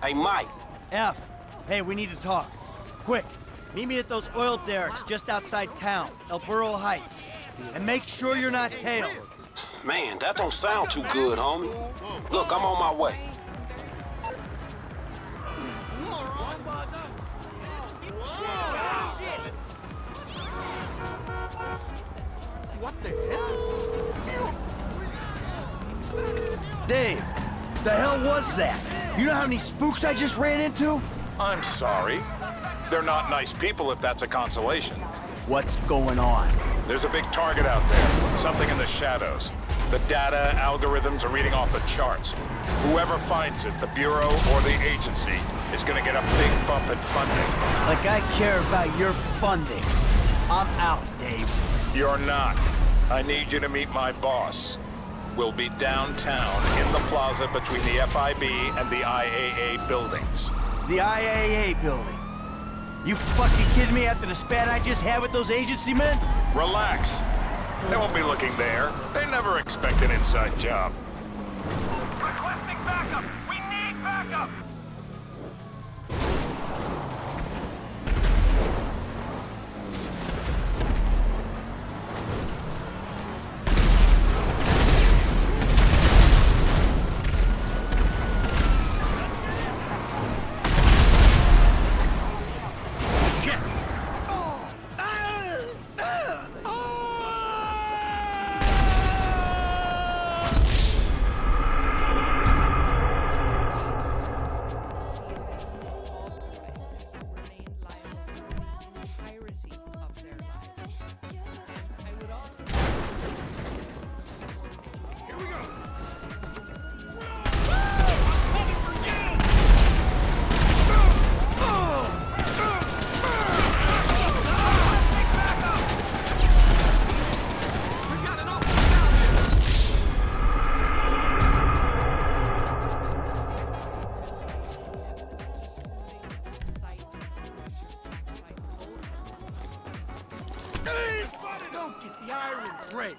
Hey, Mike. F. Hey, we need to talk. Quick. Meet me at those oil derricks just outside town, El Burro Heights. And make sure you're not tailed. Man, that don't sound too good, homie. Look, I'm on my way. What the hell? Dave, the hell was that? You know how many spooks I just ran into? I'm sorry. They're not nice people if that's a consolation. What's going on? There's a big target out there, something in the shadows. The data algorithms are reading off the charts. Whoever finds it, the Bureau or the agency, is gonna get a big bump in funding. Like I care about your funding. I'm out, Dave. You're not. I need you to meet my boss. We'll be downtown in the plaza between the FIB and the IAA buildings. The IAA building. You fucking kidding me after the spat I just had with those agency men? Relax. They won't be looking there. They never expect an inside job. Requesting backup! We need backup! Great.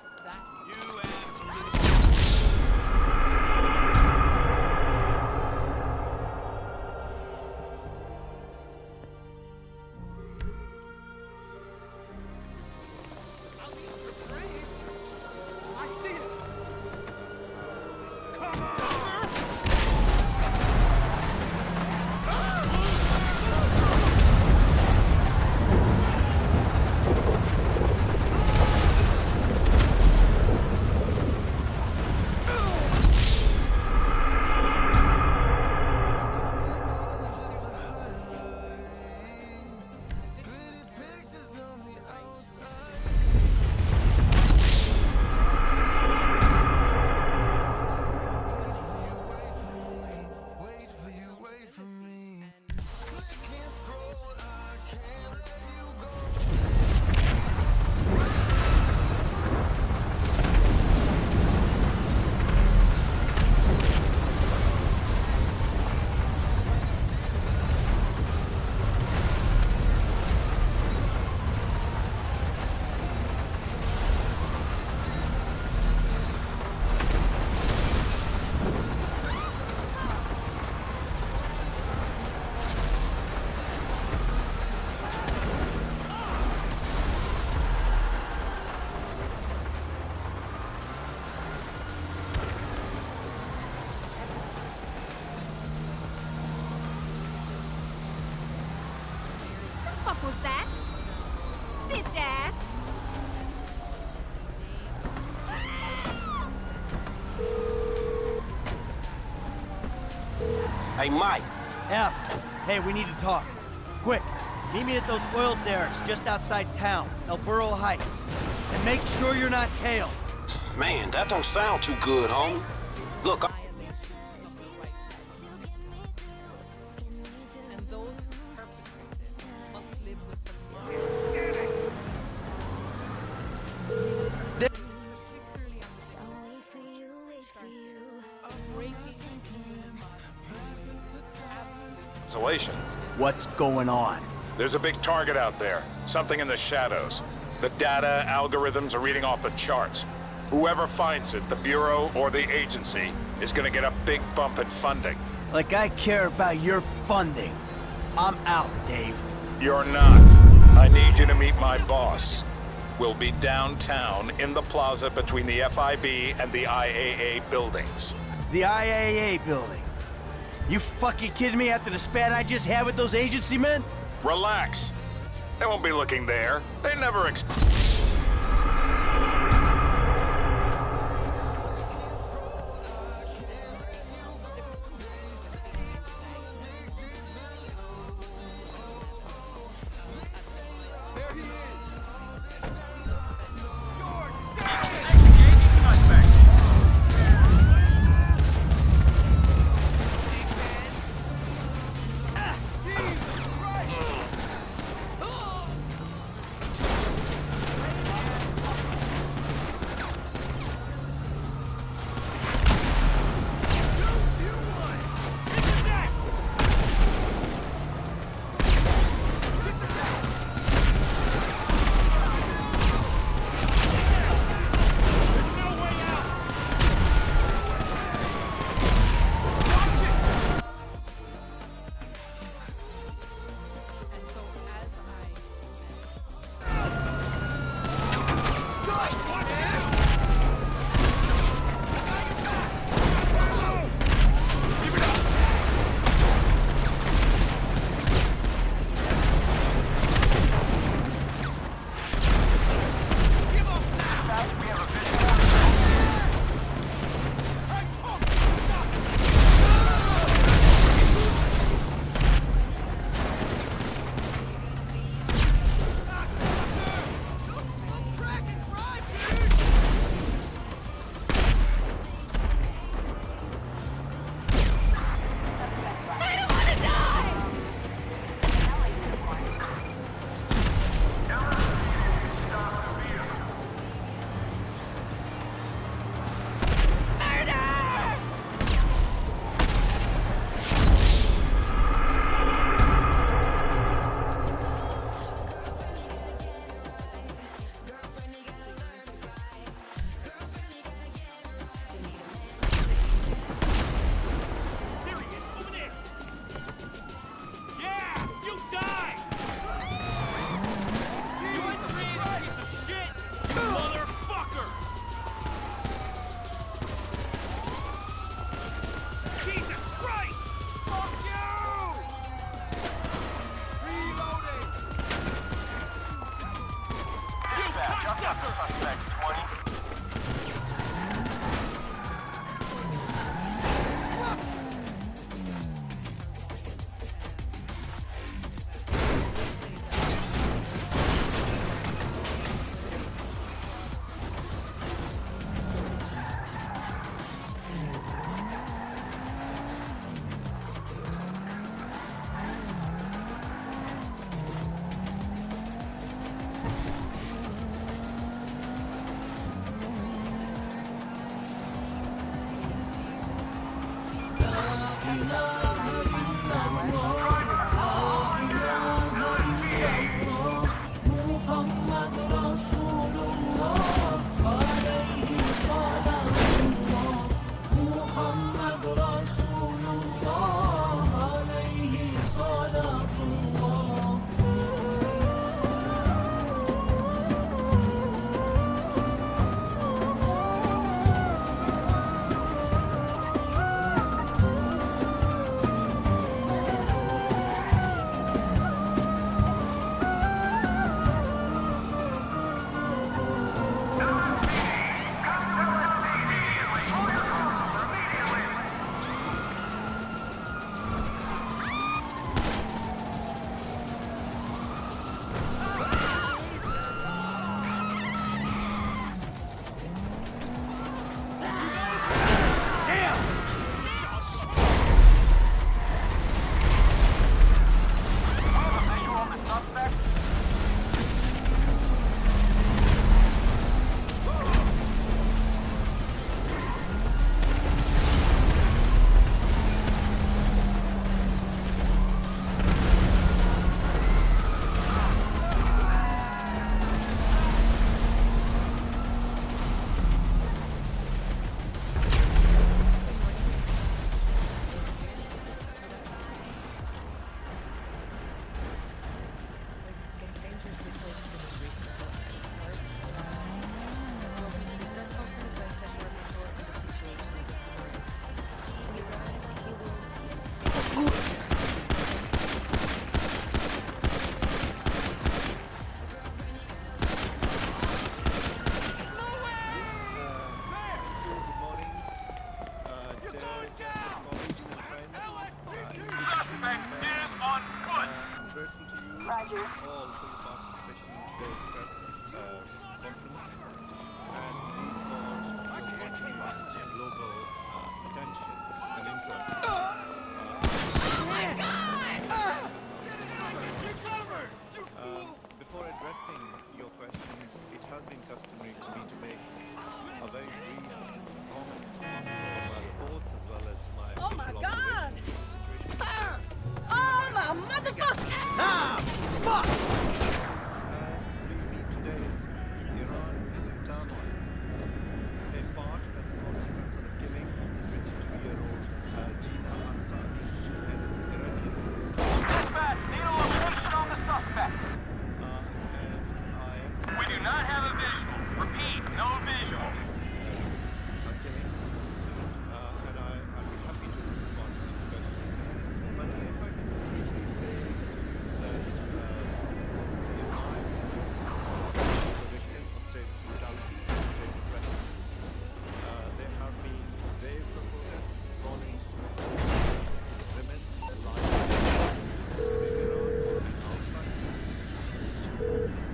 fuck was that? Bitch ass. Hey, Mike. F. Hey, we need to talk. Quick. Meet me at those oil derricks just outside town, El Burro Heights. And make sure you're not tailed. Man, that don't sound too good, homie. Look, And those who perpetrate it must live with the particularly on the of breaking Isolation. What's going on? There's a big target out there, something in the shadows. The data algorithms are reading off the charts. Whoever finds it, the Bureau or the agency, is gonna get a big bump in funding. Like I care about your funding. I'm out, Dave. You're not. I need you to meet my boss. We'll be downtown in the plaza between the FIB and the IAA buildings. The IAA building. You fucking kidding me after the spat I just had with those agency men? Relax. They won't be looking there. They never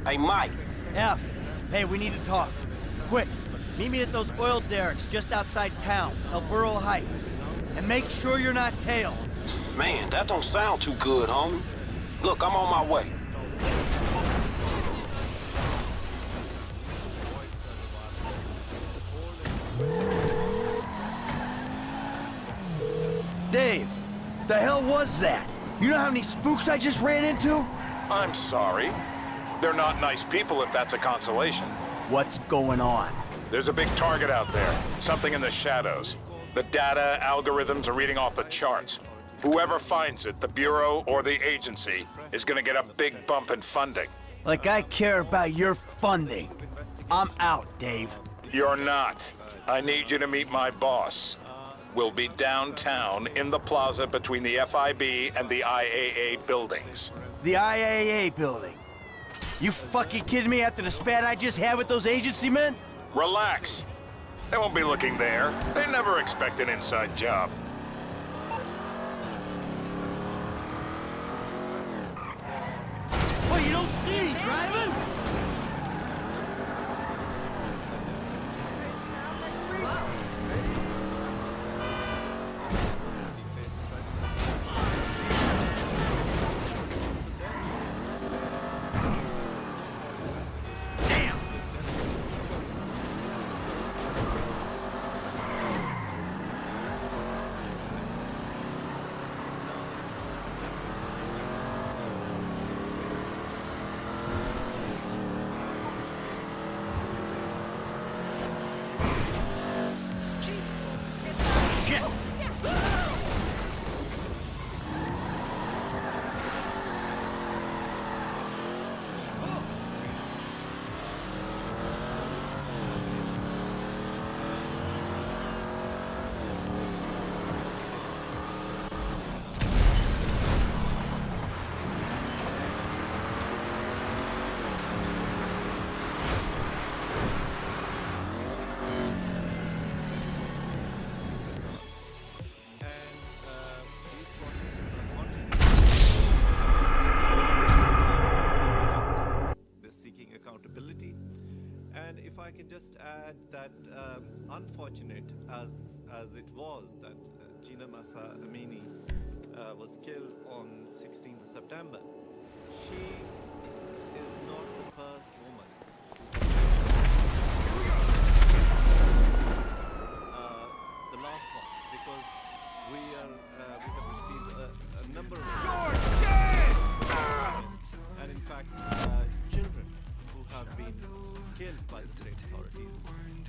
Hey, Mike. F. Hey, we need to talk. Quick. Meet me at those oil derricks just outside town, El Burro Heights. And make sure you're not tailed. Man, that don't sound too good, homie. Look, I'm on my way. Dave, the hell was that? You know how many spooks I just ran into? I'm sorry. They're not nice people if that's a consolation. What's going on? There's a big target out there. Something in the shadows. The data algorithms are reading off the charts. Whoever finds it, the Bureau or the agency, is gonna get a big bump in funding. Like I care about your funding. I'm out, Dave. You're not. I need you to meet my boss. We'll be downtown in the plaza between the FIB and the IAA buildings. The IAA building? You fucking kidding me after the spat I just had with those agency men? Relax. They won't be looking there. They never expect an inside job. What, you don't see me driving? I can just add that unfortunate as it was that Gina Masa Amini was killed on 16th of September, she is not the first woman. The last one, because we have received a number of... You're dead! And in fact, children who have been killed by the state authorities.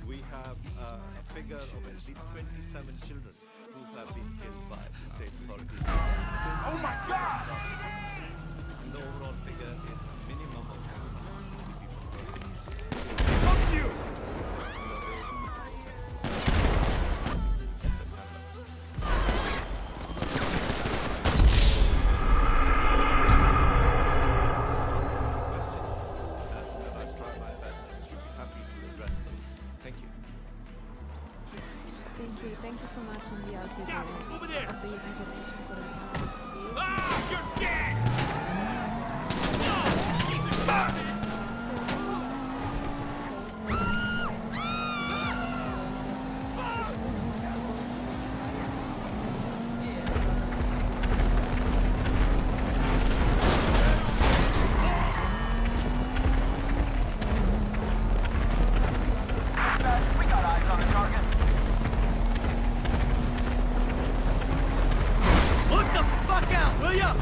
We have a figure of at least 27 children who have been killed by the state authorities. Oh my God! And the overall figure is a minimum of 50 people. Fuck you! Thank you so much on behalf of the United Nations Correspondents Association. Ah, you're dead! We got eyes on the target. Look the fuck out, will ya?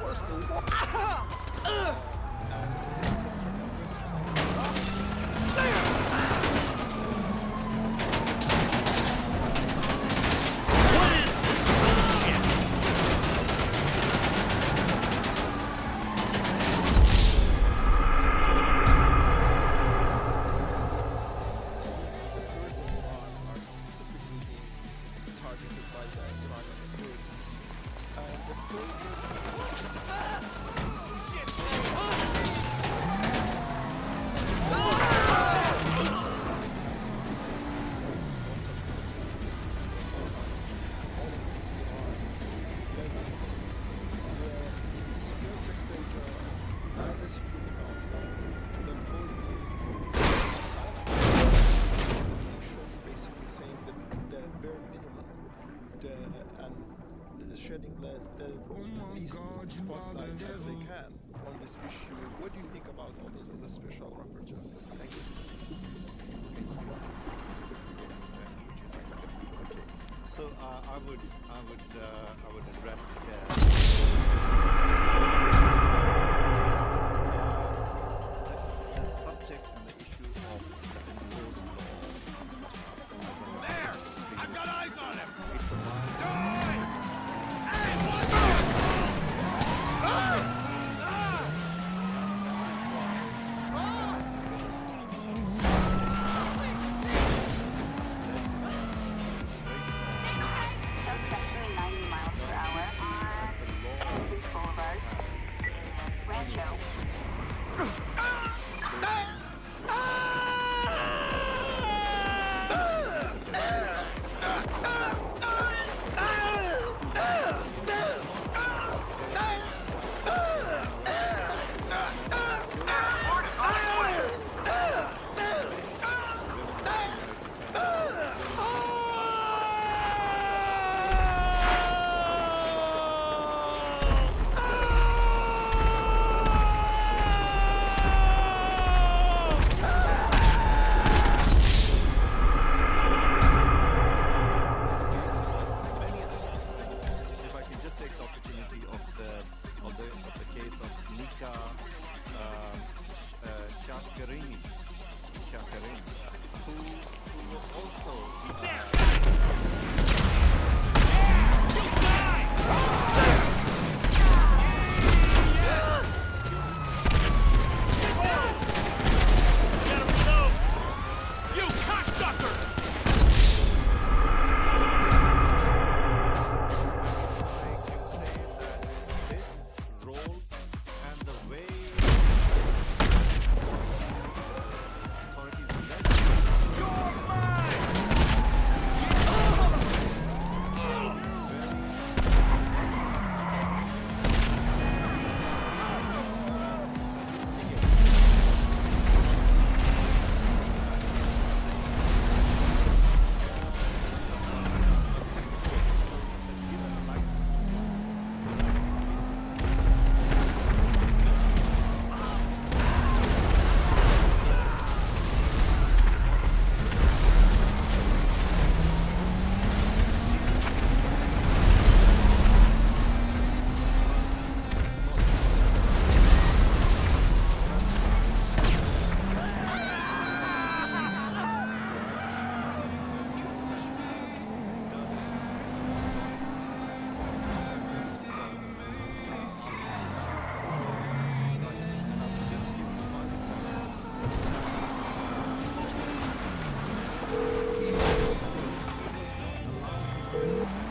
worse than war. And it's a second What is this bullshit? are specifically being targeted by the Iranian authorities. And the shedding the least spotlight as they can on this issue. What do you think about all those other special rapporteur? Thank you. Okay. So I would address the subject and the issue of the enforced law. There! I've got eyes on him! It's a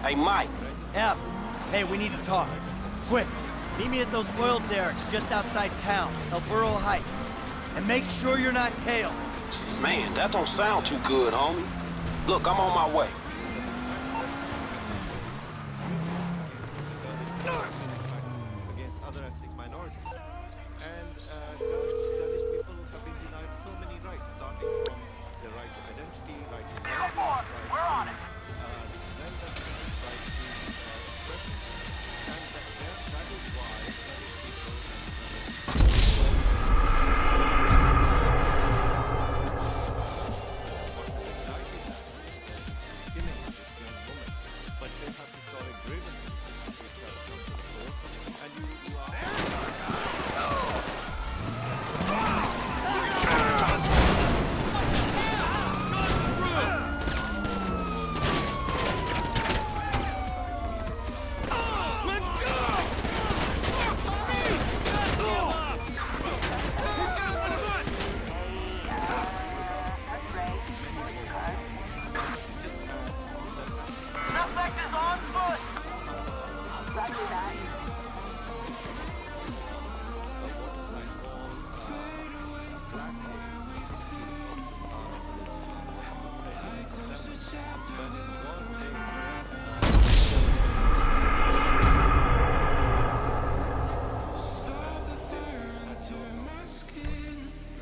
Hey, Mike. F. Hey, we need to talk. Quick. Meet me at those oil derricks just outside town, El Burro Heights. And make sure you're not tailed. Man, that don't sound too good, homie. Look, I'm on my way. against other ethnic minorities. And Kurdish people have been denied so many rights, starting from the right to identity, right to language, We're on it! right to expression. And that is why Kurdish people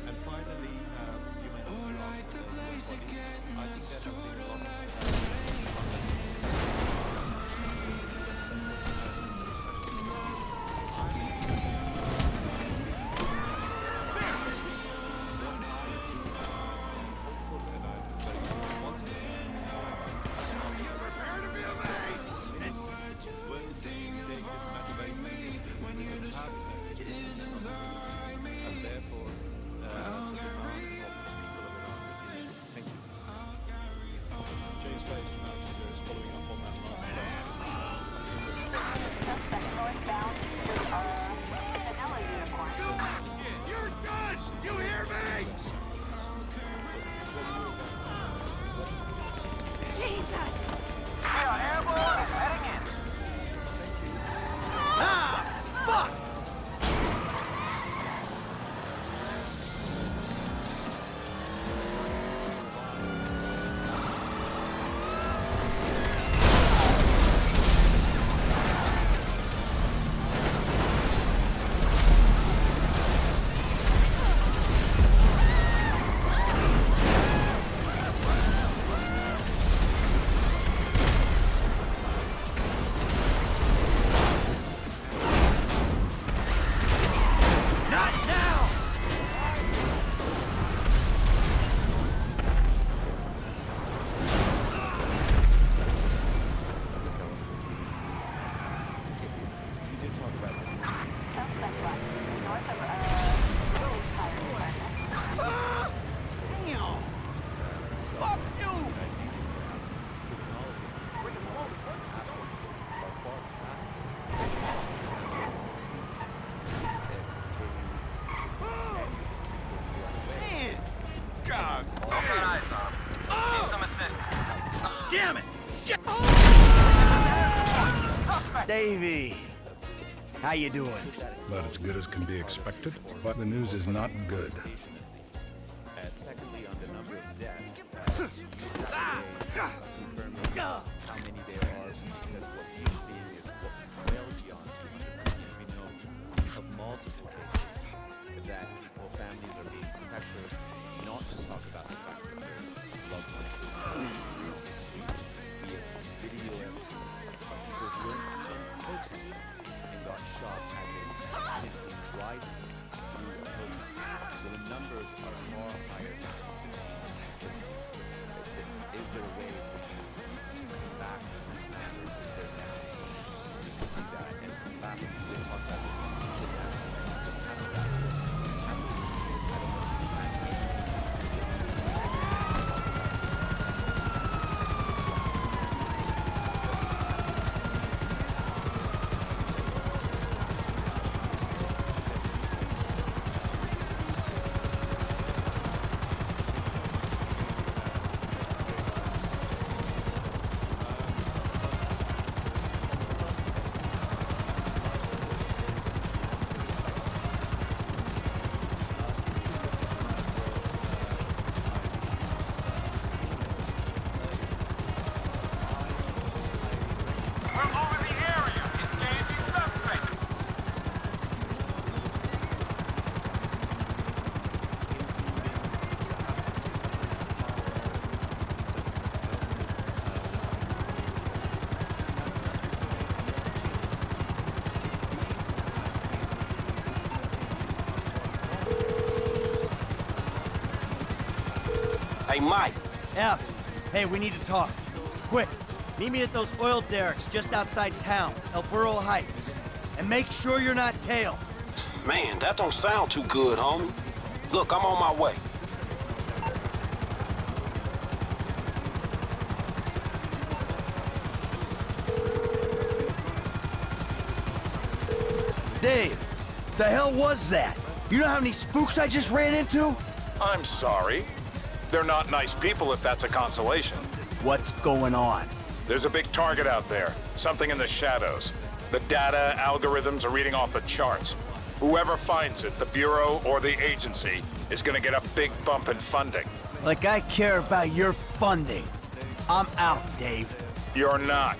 And finally, you mentioned I think there has been a lot of Damn it! Davey, how you doing? About as good as can be expected, but the news is not good. Secondly, on the number of deaths, confirming how many there are, because what we've seen is well beyond 200. We know of multiple cases that people, families are being pressured not to talk about the fact that their loved ones were on the streets, be it video evidence of people who were protesting and got shot as they simply driving through a protest. So the numbers are far higher than 250. Is there a way for you to come back from these matters? Is there now? You can see that, and it's the last thing we talk about this international. So how does that work? I don't know if you Hey, Mike. F. Hey, we need to talk. Quick. Meet me at those oil derricks just outside town, El Burro Heights. And make sure you're not tailed. Man, that don't sound too good, homie. Look, I'm on my way. Dave, the hell was that? You know how many spooks I just ran into? I'm sorry. They're not nice people if that's a consolation. What's going on? There's a big target out there. Something in the shadows. The data algorithms are reading off the charts. Whoever finds it, the Bureau or the agency, is gonna get a big bump in funding. Like I care about your funding. I'm out, Dave. You're not.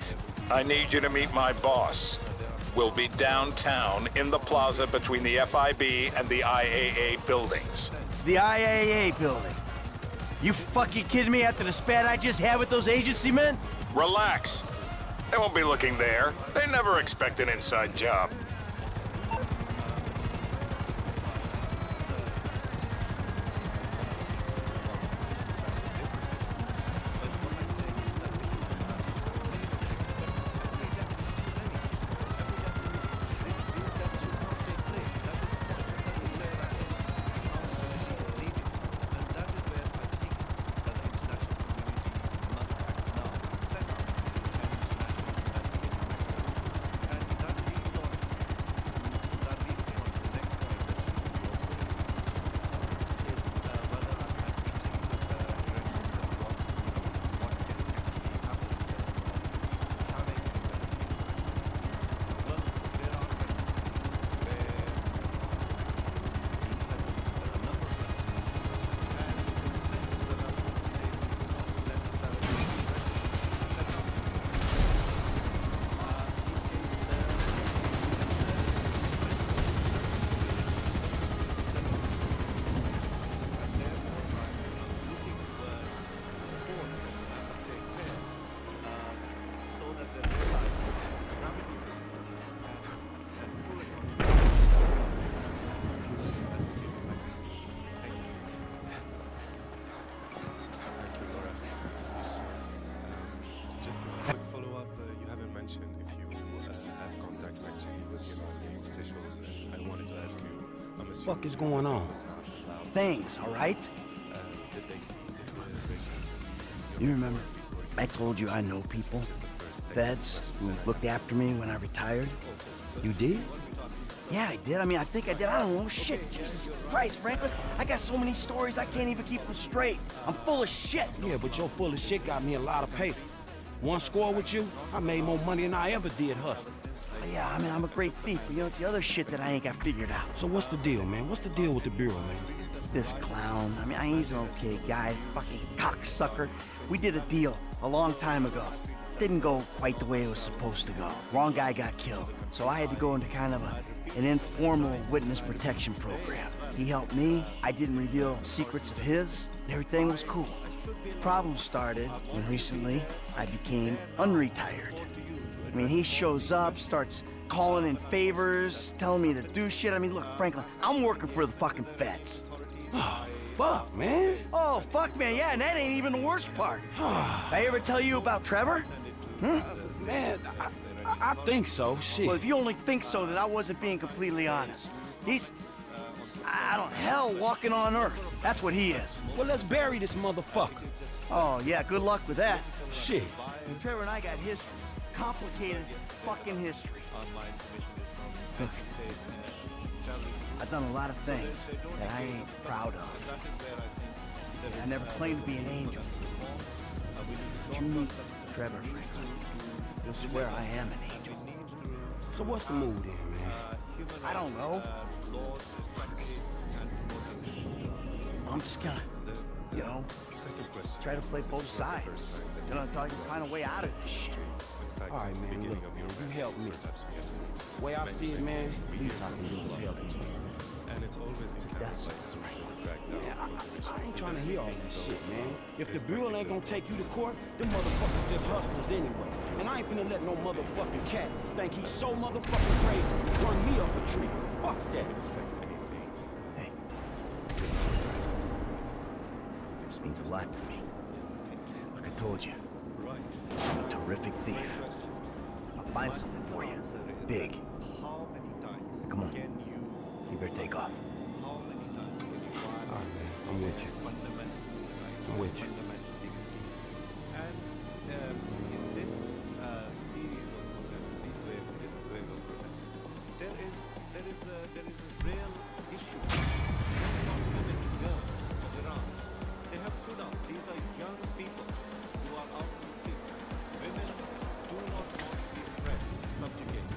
I need you to meet my boss. We'll be downtown in the plaza between the FIB and the IAA buildings. The IAA building. You fucking kidding me after the spat I just had with those agency men? Relax. They won't be looking there. They never expect an inside job. Fuck is going on? Things, all right? You remember, I told you I know people, feds, who looked after me when I retired? You did? Yeah, I did. I mean, I think I did. I don't know. Shit, Jesus Christ, Franklin. I got so many stories, I can't even keep them straight. I'm full of shit. Yeah, but your full of shit got me a lot of paper. One score with you, I made more money than I ever did hustling. Yeah, I mean, I'm a great thief, but you know, it's the other shit that I ain't got figured out. So what's the deal, man? What's the deal with the Bureau, man? This clown, I mean, he's an okay guy, fucking cocksucker. We did a deal a long time ago. Didn't go quite the way it was supposed to go. Wrong guy got killed. So I had to go into kind of an informal witness protection program. He helped me, I didn't reveal secrets of his, and everything was cool. Problem started when recently I became unretired. I mean, he shows up, starts calling in favors, telling me to do shit. I mean, look, Franklin, I'm working for the fucking feds. Oh, fuck, man. Oh, fuck, man, yeah, and that ain't even the worst part. I ever tell you about Trevor? Man, I think so, shit. Well, if you only think so, then I wasn't being completely honest. He's, I don't, hell walking on Earth. That's what he is. Well, let's bury this motherfucker. Oh, yeah, good luck with that. Shit. And Trevor and I got history. Complicated fucking history. Look, I've done a lot of things that I ain't proud of. I never claimed to be an angel. But you meet Trevor, Franklin, you'll swear I am an angel. So what's the mood then, man? I don't know. I'm just gonna, you know, try to play both sides. You know, until I can find a way out of this shit. All right, man, look, you help me. The way I see it, man, the least I can do is help you. And it's always That's yeah, I ain't trying to hear all that shit, man. If the Bureau ain't gonna take you to court, them motherfuckers just hustlers anyway. And I ain't finna let no motherfucking cat think he's so motherfucking brave to run me up a tree. Fuck that. Expect anything. Hey, this means a lot to me. Like I told you, I'm a terrific thief. I'll find something for you. Big. How many times Come on. can You better take off. how many times can you All right, man, I'm with you. fundamental rights, I'm with you. fundamental dignity? And in this series of protests, this wave of protests, there is a real issue. These are not women and girls of Iran. They have stood up. These are young people who are out on the streets. Women do not want to be oppressed, subjugated.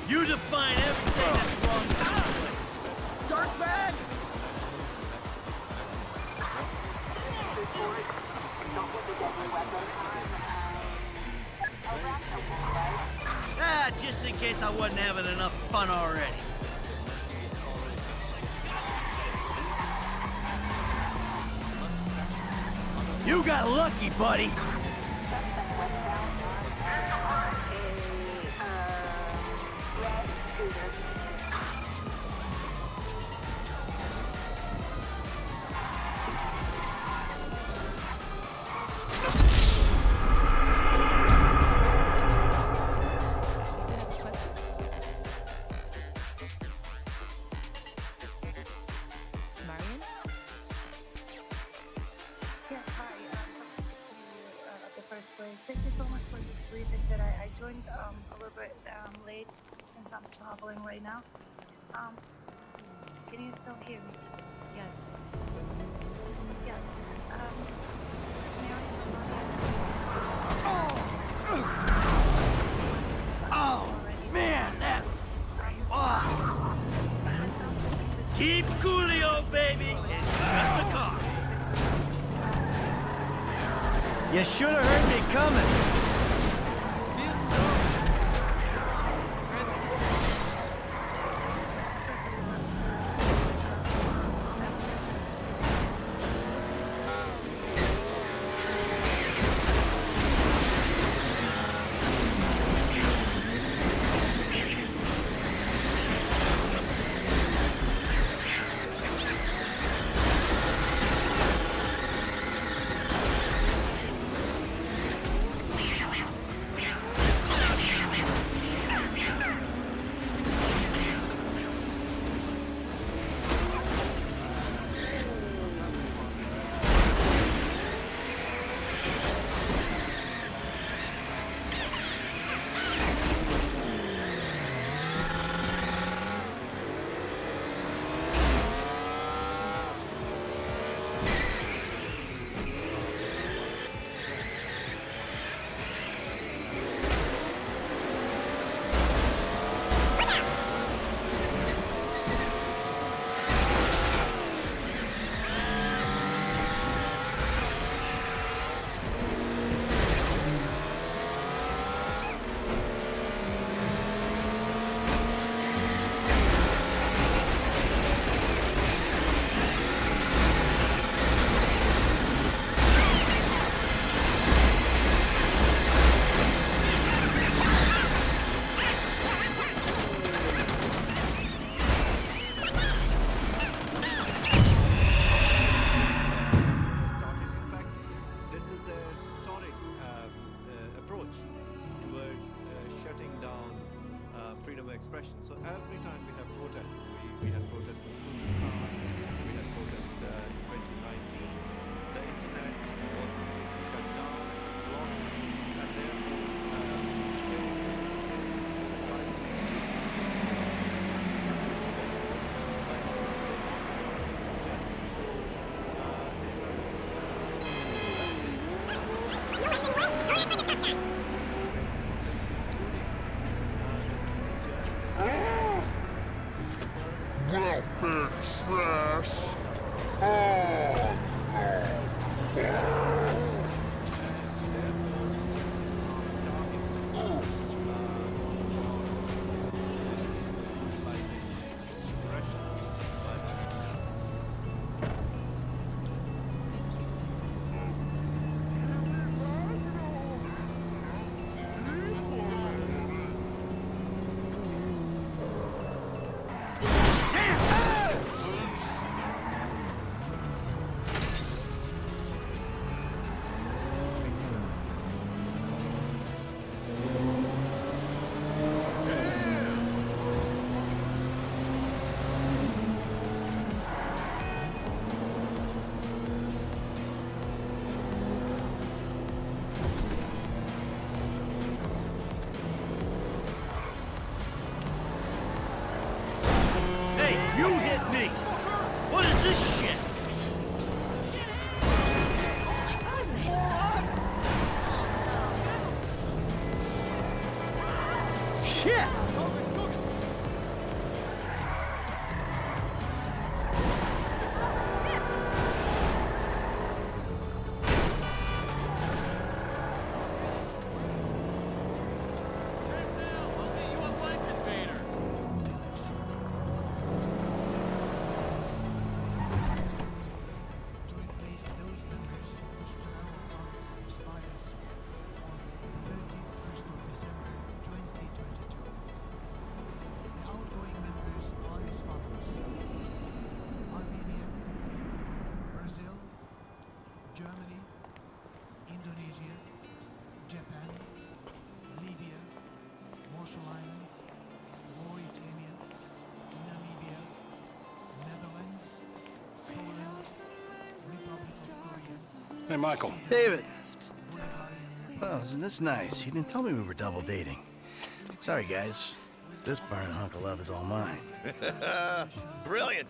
You define everything that's wrong with this place. Dark bag! Ah, just in case I wasn't having enough fun already. You got lucky, buddy. Marion? Yes, hi. The first place. Thank you so much for this briefing today. I joined a little bit late since I'm traveling right now. Can you still hear me? Yes. Yes. Oh, man, that... Oh. Keep coolio, baby. It's just a car. You should have heard me coming. expression. So every time we have protests, we had protests in Uzbekistan, we had protests in 2019, the internet was completely shut down, blocked, and therefore welfare trash. Oh, no. You hit me! What is this shit? Shit! Germany, Indonesia, Japan, Libya, Marshall Islands, Mauritania, Namibia, Netherlands, Poland, Republic of Korea. Hey, Michael. David! Well, isn't this nice? You didn't tell me we were double dating. Sorry, guys. This burning hunk of love is all mine. Brilliant.